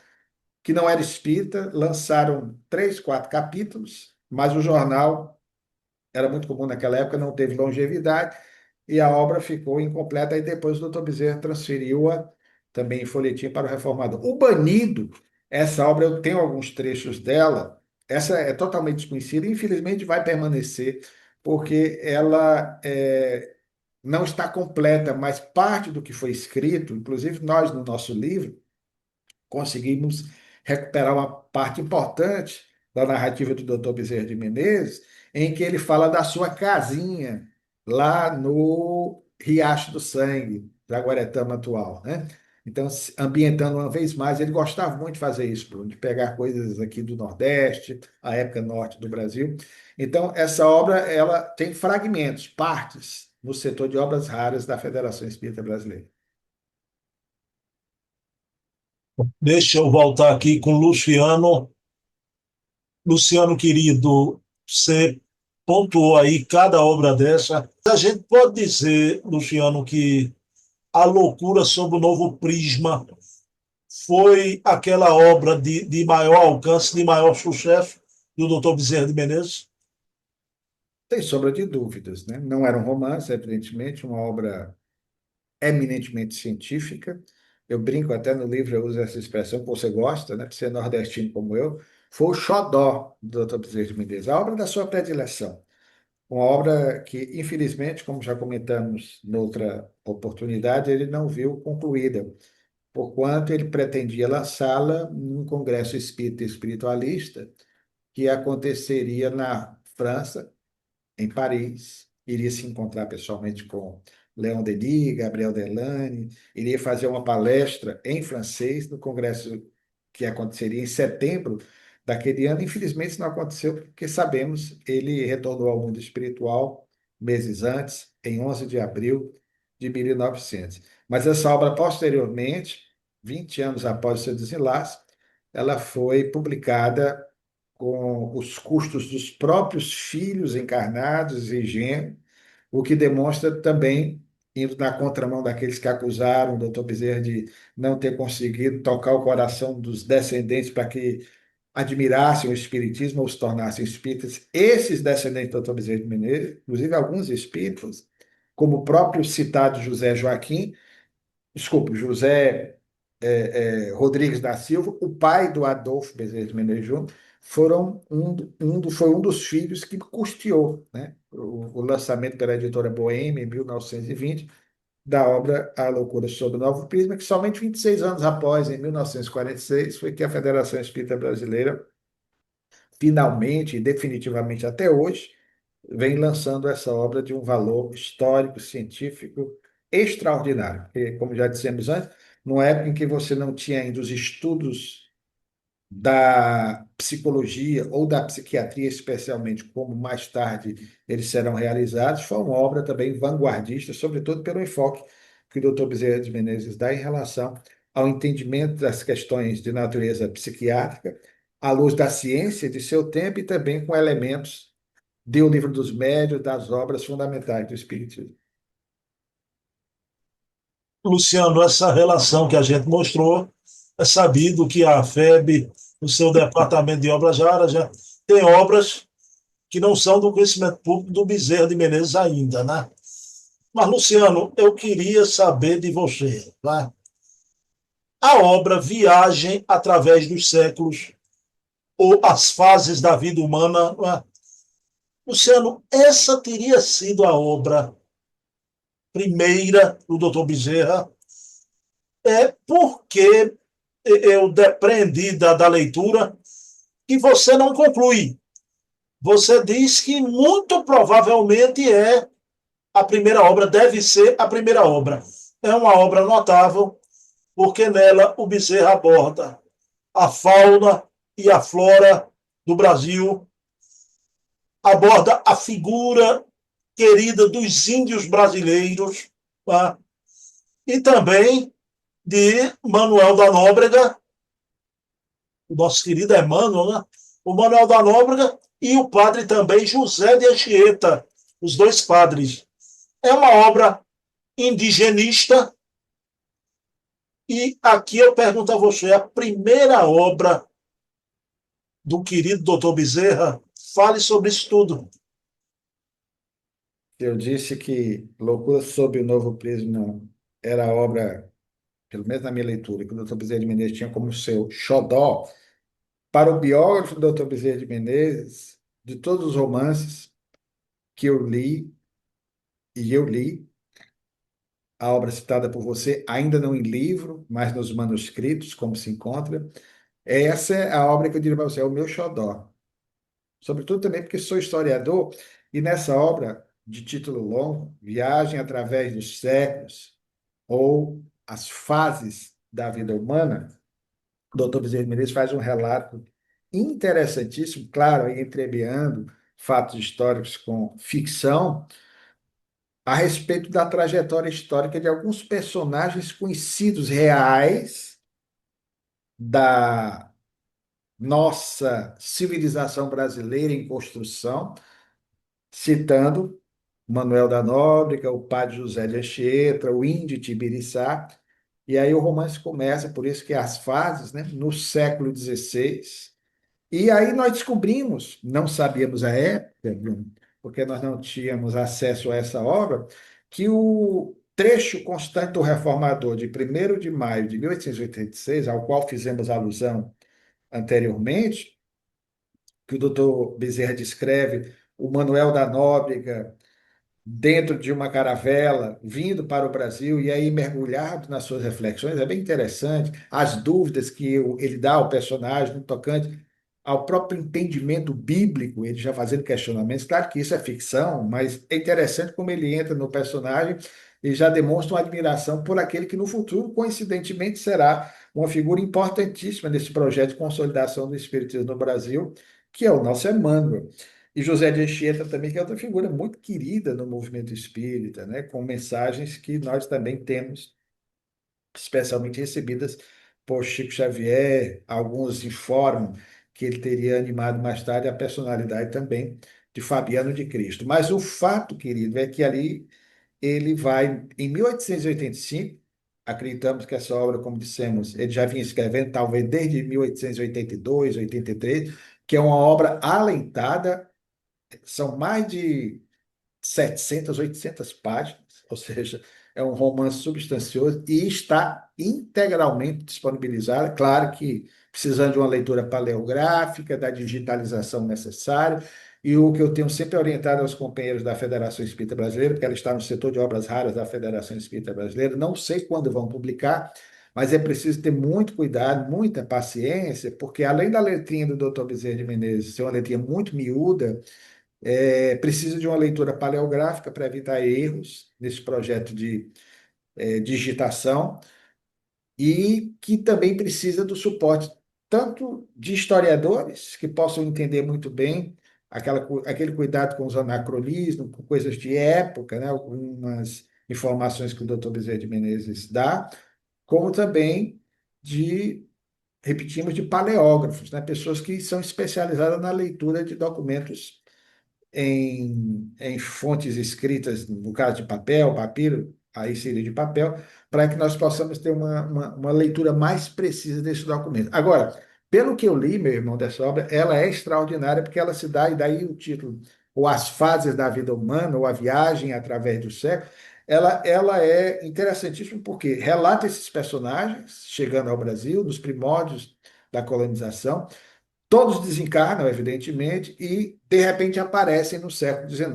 que não era espírita. Lançaram três, quatro capítulos, mas o jornal era muito comum naquela época, não teve longevidade e a obra ficou incompleta. Aí depois o doutor Bezerra transferiu-a também em folhetim para o Reformador. O Banido, essa obra, eu tenho alguns trechos dela, essa é totalmente desconhecida, e infelizmente vai permanecer, porque ela não está completa, mas parte do que foi escrito, inclusive nós no nosso livro, conseguimos recuperar uma parte importante da narrativa do Dr. Bezerra de Menezes, em que ele fala da sua casinha lá no Riacho do Sangue, Jaguaretama atual, né? Então, ambientando uma vez mais, ele gostava muito de fazer isso, Bruno, de pegar coisas aqui do Nordeste, a época norte do Brasil. Então, essa obra ela tem fragmentos, partes, no setor de obras raras da Federação Espírita Brasileira. Deixa eu voltar aqui com o Luciano. Luciano, querido, você pontuou aí cada obra dessa. A gente pode dizer, Luciano, que A Loucura sob o Novo Prisma foi aquela obra de maior alcance, de maior sucesso do Dr. Bezerra de Menezes? Sem sombra de dúvidas, né? Não era um romance, evidentemente, uma obra eminentemente científica. Eu brinco até no livro, eu uso essa expressão que você gosta, né? Por ser nordestino como eu, foi o xodó do Dr. Bezerra de Menezes, a obra da sua predileção. Uma obra que, infelizmente, como já comentamos noutra oportunidade, ele não viu concluída, porquanto ele pretendia lançá-la num congresso espírita e espiritualista que aconteceria na França, em Paris, iria se encontrar pessoalmente com Leon Denis, Gabriel Delany, iria fazer uma palestra em francês no Congresso que aconteceria em setembro daquele ano. Infelizmente, isso não aconteceu, porque sabemos, ele retornou ao mundo espiritual meses antes, em 11 de abril de 1900. Mas essa obra, posteriormente, 20 anos após o seu desenlace, ela foi publicada com os custos dos próprios filhos encarnados e genros, o que demonstra também, indo na contramão daqueles que acusaram o doutor Bezerra de não ter conseguido tocar o coração dos descendentes para que admirassem o espiritismo ou se tornassem espíritas, esses descendentes do doutor Bezerra de Menezes, inclusive alguns espíritas, como o próprio citado José Joaquim, desculpe, José Rodrigues da Silva, o pai do Adolfo Bezerra de Menezes Júnior, foi um dos filhos que custeou, né, o lançamento pela editora Boêmia, em 1920, da obra A Loucura sob o Novo Prisma, que somente 26 anos após, em 1946, foi que a Federação Espírita Brasileira, finalmente e definitivamente até hoje, vem lançando essa obra de um valor histórico, científico extraordinário. Porque, como já dissemos antes, numa época em que você não tinha ainda os estudos da psicologia ou da psiquiatria, especialmente, como mais tarde eles serão realizados, foi uma obra também vanguardista, sobretudo pelo enfoque que o Dr. Bezerra de Menezes dá em relação ao entendimento das questões de natureza psiquiátrica, à luz da ciência de seu tempo e também com elementos do Livro dos Médiuns, das obras fundamentais do Espiritismo. Luciano, essa relação que a gente mostrou, é sabido que a FEB, no seu departamento de obras raras, já tem obras que não são do conhecimento público do Bezerra de Menezes ainda, né? Mas, Luciano, eu queria saber de você, né? A obra Viagem através dos séculos, ou as fases da vida humana, né? Luciano, essa teria sido a obra primeira do Dr. Bezerra, porque eu depreendi da leitura que você não conclui. Você diz que muito provavelmente é a primeira obra, deve ser a primeira obra. É uma obra notável, porque nela o Bezerra aborda a fauna e a flora do Brasil, aborda a figura querida dos índios brasileiros, tá? E também de Manuel da Nóbrega, o nosso querido Emmanuel, né? O Manuel da Nóbrega e o padre também José de Anchieta, os dois padres. É uma obra indigenista, e aqui eu pergunto a você, a primeira obra do querido doutor Bezerra, fale sobre isso tudo. Eu disse que Loucura sob o Novo Prisma era a obra, pelo menos na minha leitura, que o Dr. Bezerra de Menezes tinha como seu xodó. Para o biógrafo do Dr. Bezerra de Menezes, de todos os romances que eu li, e eu li, a obra citada por você, ainda não em livro, mas nos manuscritos, como se encontra, essa é a obra que eu diria para você, é o meu xodó. Sobretudo também porque sou historiador, e nessa obra de título longo, Viagem através dos séculos, ou as fases da vida humana, o Dr. Bezerra de Menezes faz um relato interessantíssimo, claro, aí entremeando fatos históricos com ficção, a respeito da trajetória histórica de alguns personagens conhecidos reais da nossa civilização brasileira em construção, citando Manuel da Nóbrega, o padre José de Anchieta, o índio Tibiriçá, e aí o romance começa, por isso que as fases, né, no século XVI. E aí nós descobrimos, não sabíamos a época, Bruno, porque nós não tínhamos acesso a essa obra, que o trecho constante do Reformador de 1º de maio de 1886, ao qual fizemos alusão anteriormente, que o doutor Bezerra descreve o Manuel da Nóbrega dentro de uma caravela, vindo para o Brasil e aí mergulhado nas suas reflexões, é bem interessante, as dúvidas que ele dá ao personagem no tocante ao próprio entendimento bíblico, ele já fazendo questionamentos, claro que isso é ficção, mas é interessante como ele entra no personagem e já demonstra uma admiração por aquele que no futuro, coincidentemente, será uma figura importantíssima nesse projeto de consolidação do Espiritismo no Brasil, que é o nosso Emmanuel. E José de Anchieta também, que é outra figura muito querida no movimento espírita, né? Com mensagens que nós também temos, especialmente recebidas por Chico Xavier. Alguns informam que ele teria animado mais tarde a personalidade também de Fabiano de Cristo. Mas o fato, querido, é que ali ele vai, em 1885, acreditamos que essa obra, como dissemos, ele já vinha escrevendo talvez desde 1882, 83, que é uma obra alentada, são mais de 700, 800 páginas, ou seja, é um romance substancioso e está integralmente disponibilizado. Claro que precisando de uma leitura paleográfica, da digitalização necessária, e o que eu tenho sempre orientado aos companheiros da Federação Espírita Brasileira, porque ela está no setor de obras raras da Federação Espírita Brasileira, não sei quando vão publicar, mas é preciso ter muito cuidado, muita paciência, porque além da letrinha do Dr. Bezerra de Menezes ser uma letrinha muito miúda, precisa de uma leitura paleográfica para evitar erros nesse projeto de digitação e que também precisa do suporte tanto de historiadores que possam entender muito bem aquele cuidado com os anacronismos, com coisas de época, né? Algumas informações que o Dr. Bezerra de Menezes dá, como também de, repetimos, de paleógrafos, né? Pessoas que são especializadas na leitura de documentos em fontes escritas, no caso de papel, papiro, aí seria de papel, para que nós possamos ter uma leitura mais precisa desse documento. Agora, pelo que eu li, meu irmão, dessa obra, ela é extraordinária porque ela se dá, e daí o título, ou As Fases da Vida Humana, ou A Viagem através do Século, ela é interessantíssima porque relata esses personagens chegando ao Brasil, nos primórdios da colonização. Todos desencarnam, evidentemente, e de repente aparecem no século XIX,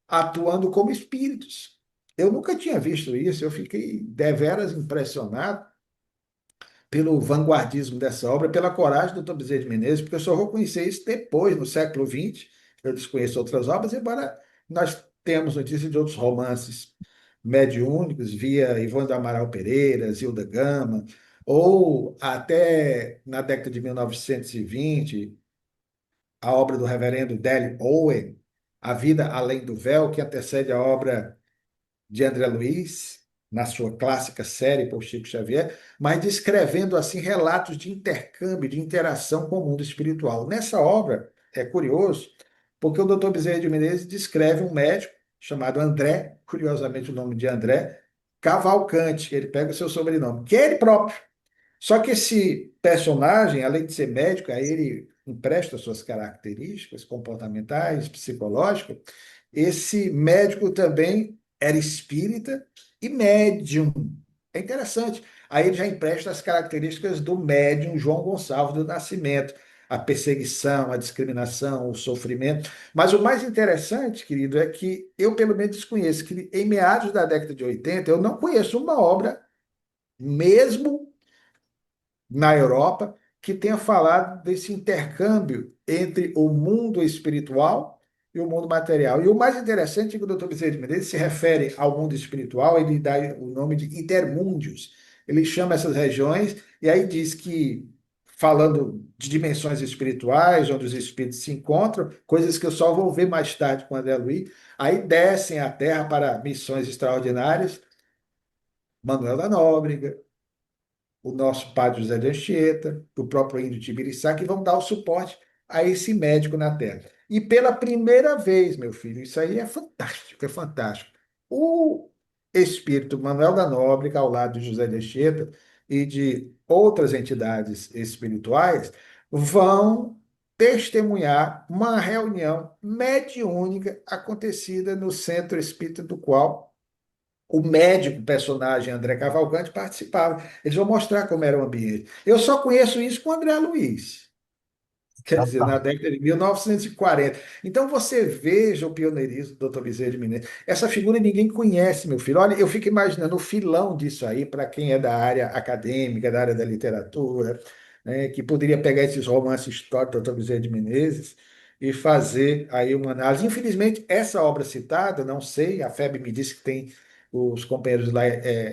atuando como espíritos. Eu nunca tinha visto isso, eu fiquei deveras impressionado pelo vanguardismo dessa obra, pela coragem do Dr. Bezerra de Menezes, porque eu só vou conhecer isso depois, no século XX. Eu desconheço outras obras, embora nós tenhamos notícia de outros romances mediúnicos, via Ivone do Amaral Pereira, Zilda Gama, ou até na década de 1920, a obra do reverendo Dale Owen, A Vida Além do Véu, que antecede a obra de André Luiz, na sua clássica série por Chico Xavier, mas descrevendo assim relatos de intercâmbio, de interação com o mundo espiritual. Nessa obra, é curioso, porque o Dr. Bezerra de Menezes descreve um médico chamado André, curiosamente o nome de André, Cavalcante, ele pega o seu sobrenome, que é ele próprio. Só que esse personagem, além de ser médico, aí ele empresta suas características comportamentais, psicológicas. Esse médico também era espírita e médium. É interessante. Aí ele já empresta as características do médium João Gonçalves do Nascimento, a perseguição, a discriminação, o sofrimento. Mas o mais interessante, querido, é que eu pelo menos desconheço que em meados da década de 80 eu não conheço uma obra, mesmo na Europa, que tenha falado desse intercâmbio entre o mundo espiritual e o mundo material. E o mais interessante é que o Dr. Bezerra de Menezes se refere ao mundo espiritual, ele dá o nome de intermúndios. Ele chama essas regiões e aí diz que, falando de dimensões espirituais, onde os espíritos se encontram, coisas que eu só vou ver mais tarde com o André Luiz, aí descem à Terra para missões extraordinárias, Manuel da Nóbrega, o nosso padre José de Anchieta, o próprio Índio Tibiriçá, que vão dar o suporte a esse médico na Terra. E pela primeira vez, meu filho, isso aí é fantástico, é fantástico. O espírito Manuel da Nóbrega, ao lado de José de Anchieta e de outras entidades espirituais, vão testemunhar uma reunião mediúnica acontecida no centro espírita do qual o médico personagem André Cavalcante participava. Eles vão mostrar como era o ambiente. Eu só conheço isso com o André Luiz, quer dizer, na década de 1940. Então você veja o pioneirismo do Dr. Bezerra de Menezes. Essa figura ninguém conhece, meu filho. Olha, eu fico imaginando o filão disso aí para quem é da área acadêmica, da área da literatura, né, que poderia pegar esses romances históricos do Dr. Bezerra de Menezes e fazer aí uma análise. Infelizmente, essa obra citada, não sei, a FEB me disse que tem os companheiros lá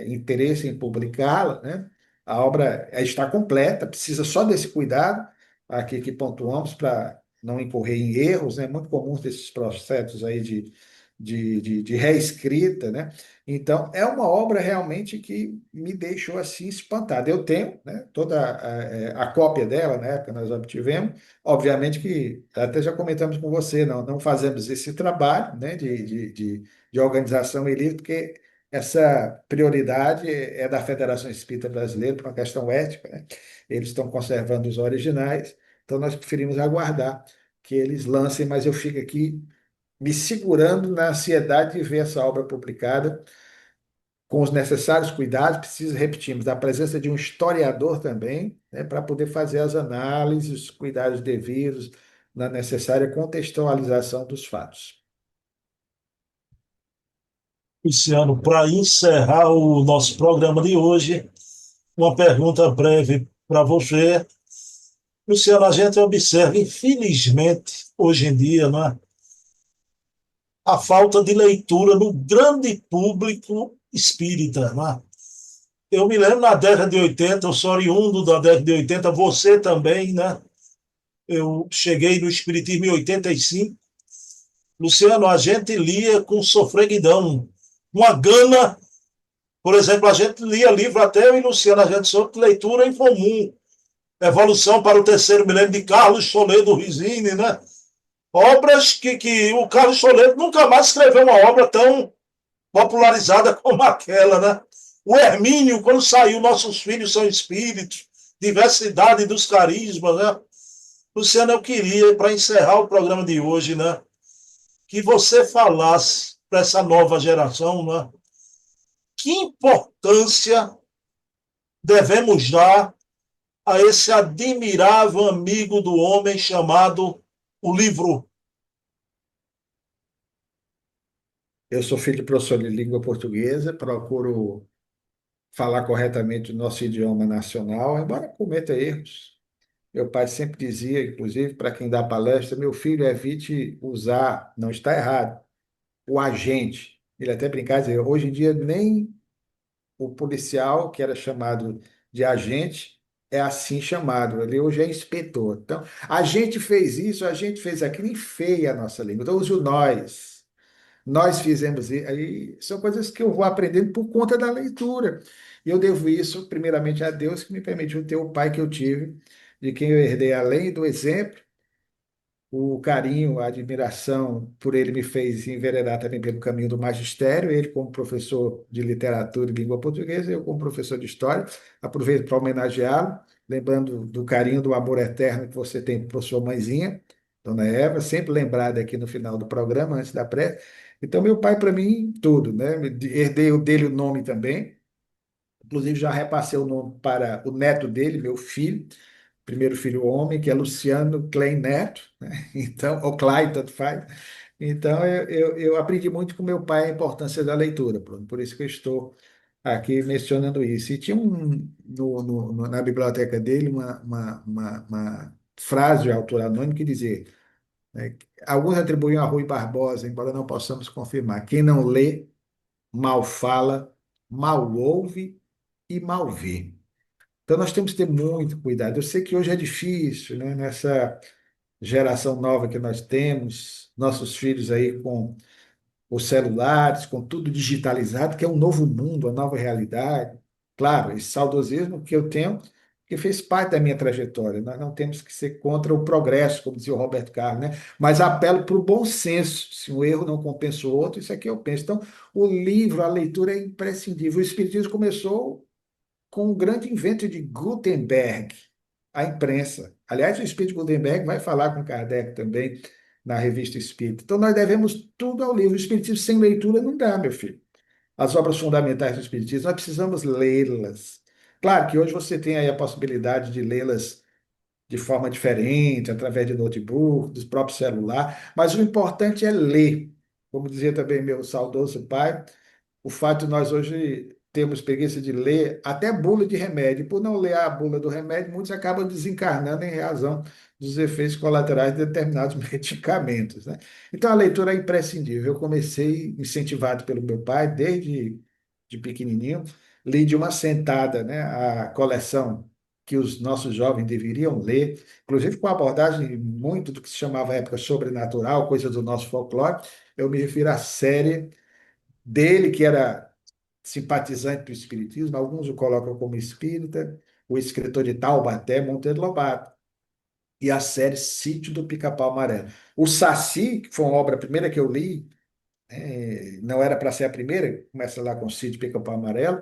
interesse em publicá-la, né? A obra está completa, precisa só desse cuidado aqui que pontuamos para não incorrer em erros, né? Muito comuns desses processos aí de reescrita, né? Então, é uma obra realmente que me deixou assim espantado. Eu tenho, né, toda a cópia dela, né, que nós obtivemos. Obviamente que, até já comentamos com você, não fazemos esse trabalho, né, de organização e livro, porque essa prioridade é da Federação Espírita Brasileira, por uma questão ética, né? Eles estão conservando os originais, então nós preferimos aguardar que eles lancem, mas eu fico aqui me segurando na ansiedade de ver essa obra publicada com os necessários cuidados. Preciso, repetimos, da presença de um historiador também, né, para poder fazer as análises, os cuidados devidos, na necessária contextualização dos fatos. Luciano, para encerrar o nosso programa de hoje, uma pergunta breve para você. Luciano, a gente observa, infelizmente, hoje em dia, né, a falta de leitura no grande público espírita. Né? Eu me lembro na década de 80, eu sou oriundo da década de 80, você também, né? Eu cheguei no Espiritismo em 85. Luciano, a gente lia com sofreguidão, uma gana. Por exemplo, a gente lia livro até eu e Luciano, a gente sobre leitura em comum. Evolução para o Terceiro Milênio de Carlos Toledo Risini, né? Obras que o Carlos Toledo nunca mais escreveu uma obra tão popularizada como aquela, né? O Hermínio, quando saiu Nossos Filhos São Espíritos, Diversidade dos Carismas, né? Luciano, eu queria, para encerrar o programa de hoje, né, que você falasse para essa nova geração, né, que importância devemos dar a esse admirável amigo do homem chamado o livro. Eu sou filho de professor de língua portuguesa, procuro falar corretamente o nosso idioma nacional, embora cometa erros. Meu pai sempre dizia, inclusive, para quem dá palestra, meu filho, evite usar, não está errado, o agente. Ele até brincava e dizia, hoje em dia nem o policial, que era chamado de agente, é assim chamado. Ele hoje é inspetor. Então, a gente fez isso, a gente fez aquilo, enfeia a nossa língua. Então, use o nós. Nós fizemos isso. Aí são coisas que eu vou aprendendo por conta da leitura. E eu devo isso, primeiramente, a Deus, que me permitiu ter o pai que eu tive, de quem eu herdei, além do exemplo, o carinho, a admiração por ele me fez enveredar também pelo caminho do magistério, ele como professor de literatura e língua portuguesa, eu como professor de história. Aproveito para homenageá-lo, lembrando do carinho, do amor eterno que você tem por sua mãezinha, Dona Eva, sempre lembrada aqui no final do programa, antes da prece. Então, meu pai, para mim, tudo, né? Herdei dele o nome também, inclusive já repassei o nome para o neto dele, meu filho, primeiro filho homem, que é Luciano Klein Neto, né? Então, ou Klein, tanto faz. Então, eu aprendi muito com meu pai a importância da leitura, Bruno, por isso que eu estou aqui mencionando isso. E tinha na biblioteca dele uma frase de autor anônimo que dizia, né, alguns atribuíam a Rui Barbosa, embora não possamos confirmar, quem não lê, mal fala, mal ouve e mal vê. Então, nós temos que ter muito cuidado. Eu sei que hoje é difícil, né? Nessa geração nova que nós temos, nossos filhos aí com os celulares, com tudo digitalizado, que é um novo mundo, uma nova realidade. Claro, esse saudosismo que eu tenho, que fez parte da minha trajetória. Nós não temos que ser contra o progresso, como dizia o Roberto Carlos, né? Mas apelo para o bom senso. Se um erro não compensa o outro, isso aqui eu penso. Então, o livro, a leitura é imprescindível. O Espiritismo começou com o grande invento de Gutenberg, a imprensa. Aliás, o Espírito de Gutenberg vai falar com Kardec também na Revista Espírita. Então, nós devemos tudo ao livro. O Espiritismo sem leitura não dá, meu filho. As obras fundamentais do Espiritismo, nós precisamos lê-las. Claro que hoje você tem aí a possibilidade de lê-las de forma diferente, através de notebook, do próprio celular, mas o importante é ler. Como dizia também meu saudoso pai, o fato de nós hoje termos preguiça de ler até bula de remédio. Por não ler a bula do remédio, muitos acabam desencarnando em razão dos efeitos colaterais de determinados medicamentos, né? Então, a leitura é imprescindível. Eu comecei incentivado pelo meu pai, desde de pequenininho, li de uma sentada, né, a coleção que os nossos jovens deveriam ler, inclusive com abordagem muito do que se chamava à época sobrenatural, coisa do nosso folclore. Eu me refiro à série dele, que era simpatizante do espiritismo, alguns o colocam como espírita, o escritor de Taubaté, Monteiro Lobato, e a série Sítio do Pica-Pau Amarelo. O Saci, que foi uma obra primeira que eu li, não era para ser a primeira, começa lá com o Sítio do Pica-Pau Amarelo,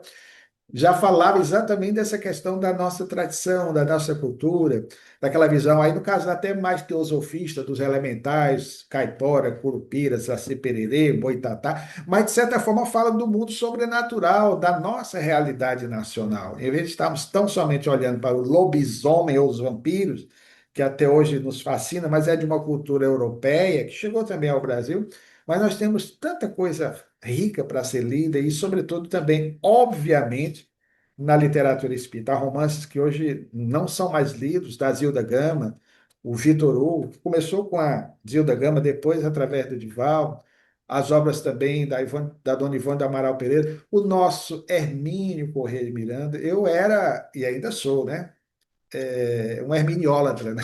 já falava exatamente dessa questão da nossa tradição, da nossa cultura, daquela visão aí, no caso, até mais teosofista, dos elementais, caipora, curupira, saci pererê, boitatá, mas, de certa forma, fala do mundo sobrenatural, da nossa realidade nacional. Em vez de estarmos tão somente olhando para o lobisomem ou os vampiros, que até hoje nos fascina, mas é de uma cultura europeia, que chegou também ao Brasil, mas nós temos tanta coisa rica para ser lida e, sobretudo, também, obviamente, na literatura espírita. Há romances que hoje não são mais lidos, da Zilda Gama, o Vitor Hugo, que começou com a Zilda Gama, depois através do Dival, as obras também da Dona Ivone do Amaral Pereira, o nosso Hermínio Corrêa de Miranda. Eu era, e ainda sou, né? Um herminiólatra, né?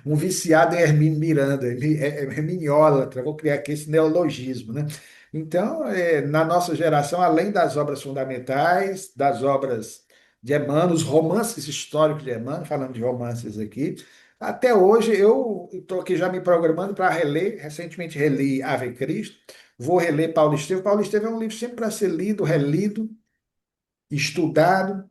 Um viciado em Hermínio Miranda, herminiólatra, vou criar aqui esse neologismo, né? Então, na nossa geração, além das obras fundamentais, das obras de Emmanuel, os romances históricos de Emmanuel, falando de romances aqui, até hoje eu estou aqui já me programando para reler, recentemente reli Ave Cristo, vou reler Paulo Estevam. Paulo Estevam é um livro sempre para ser lido, relido, estudado,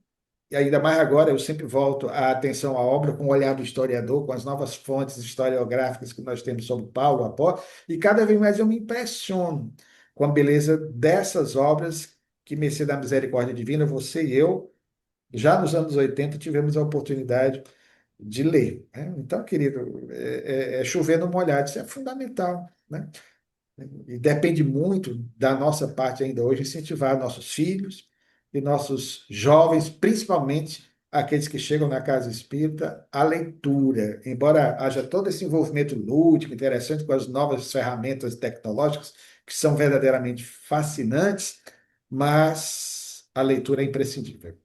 e ainda mais agora, eu sempre volto a atenção à obra com o olhar do historiador, com as novas fontes historiográficas que nós temos sobre Paulo, Apóstolo, e cada vez mais eu me impressiono com a beleza dessas obras que, mercê da misericórdia divina, você e eu, já nos anos 80 tivemos a oportunidade de ler, né? Então, querido, é chover no molhado, isso é fundamental, né? E depende muito da nossa parte ainda hoje incentivar nossos filhos e nossos jovens, principalmente aqueles que chegam na casa espírita, a leitura. Embora haja todo esse envolvimento lúdico, interessante com as novas ferramentas tecnológicas, que são verdadeiramente fascinantes, mas a leitura é imprescindível.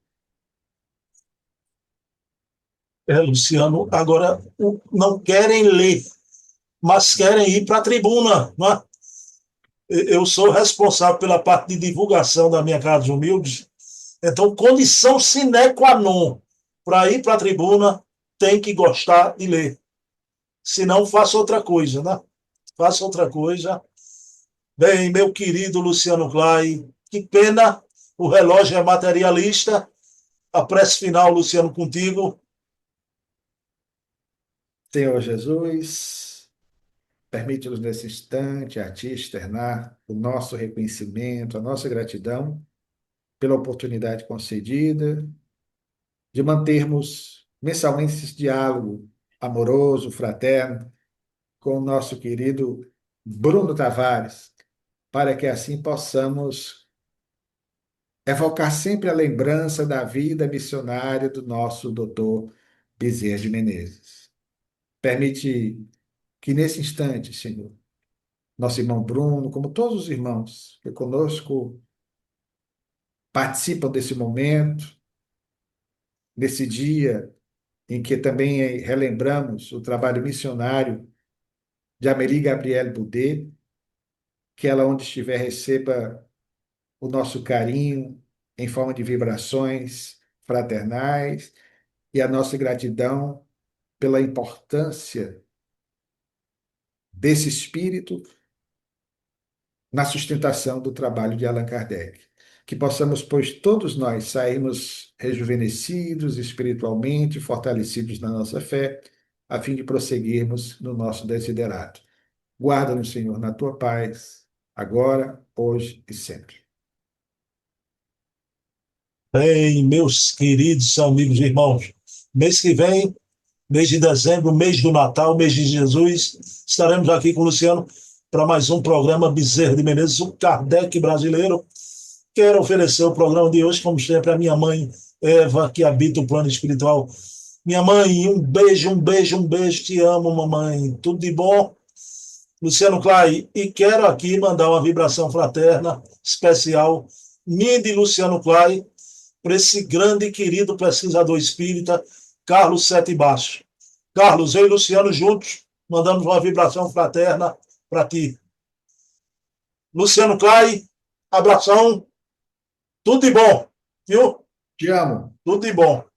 Luciano, agora não querem ler, mas querem ir para a tribuna, não é? Eu sou responsável pela parte de divulgação da minha Casa Humilde, então condição sine qua non para ir para a tribuna tem que gostar de ler, senão faça outra coisa, né? Faça outra coisa. Bem, meu querido Luciano Clay, que pena, o relógio é materialista. A prece final, Luciano, contigo. Senhor Jesus, permite-nos nesse instante a Ti externar o nosso reconhecimento, a nossa gratidão pela oportunidade concedida de mantermos mensalmente esse diálogo amoroso, fraterno, com o nosso querido Bruno Tavares, para que assim possamos evocar sempre a lembrança da vida missionária do nosso doutor Bezerra de Menezes. Permite que nesse instante, Senhor, nosso irmão Bruno, como todos os irmãos que conosco participam desse momento, nesse dia em que também relembramos o trabalho missionário de Amélie Gabrielle Boudet, que ela, onde estiver, receba o nosso carinho em forma de vibrações fraternais e a nossa gratidão pela importância desse espírito na sustentação do trabalho de Allan Kardec. Que possamos, pois, todos nós sairmos rejuvenescidos espiritualmente, fortalecidos na nossa fé, a fim de prosseguirmos no nosso desiderato. Guarda-nos, Senhor, na tua paz, agora, hoje e sempre. Bem, meus queridos amigos e irmãos, mês que vem, mês de dezembro, mês do Natal, mês de Jesus, estaremos aqui com o Luciano para mais um programa Bezerra de Menezes, o Kardec brasileiro. Quero oferecer o programa de hoje, como sempre, à minha mãe, Eva, que habita o plano espiritual. Minha mãe, um beijo, um beijo, um beijo. Te amo, mamãe. Tudo de bom. Luciano Clay, e quero aqui mandar uma vibração fraterna especial, minha e de Luciano Clay, por esse grande e querido pesquisador espírita, Carlos Sete Baixo. Carlos, eu e Luciano juntos mandamos uma vibração fraterna para ti. Luciano Clay, abração, tudo de bom, viu? Te amo. Tudo de bom.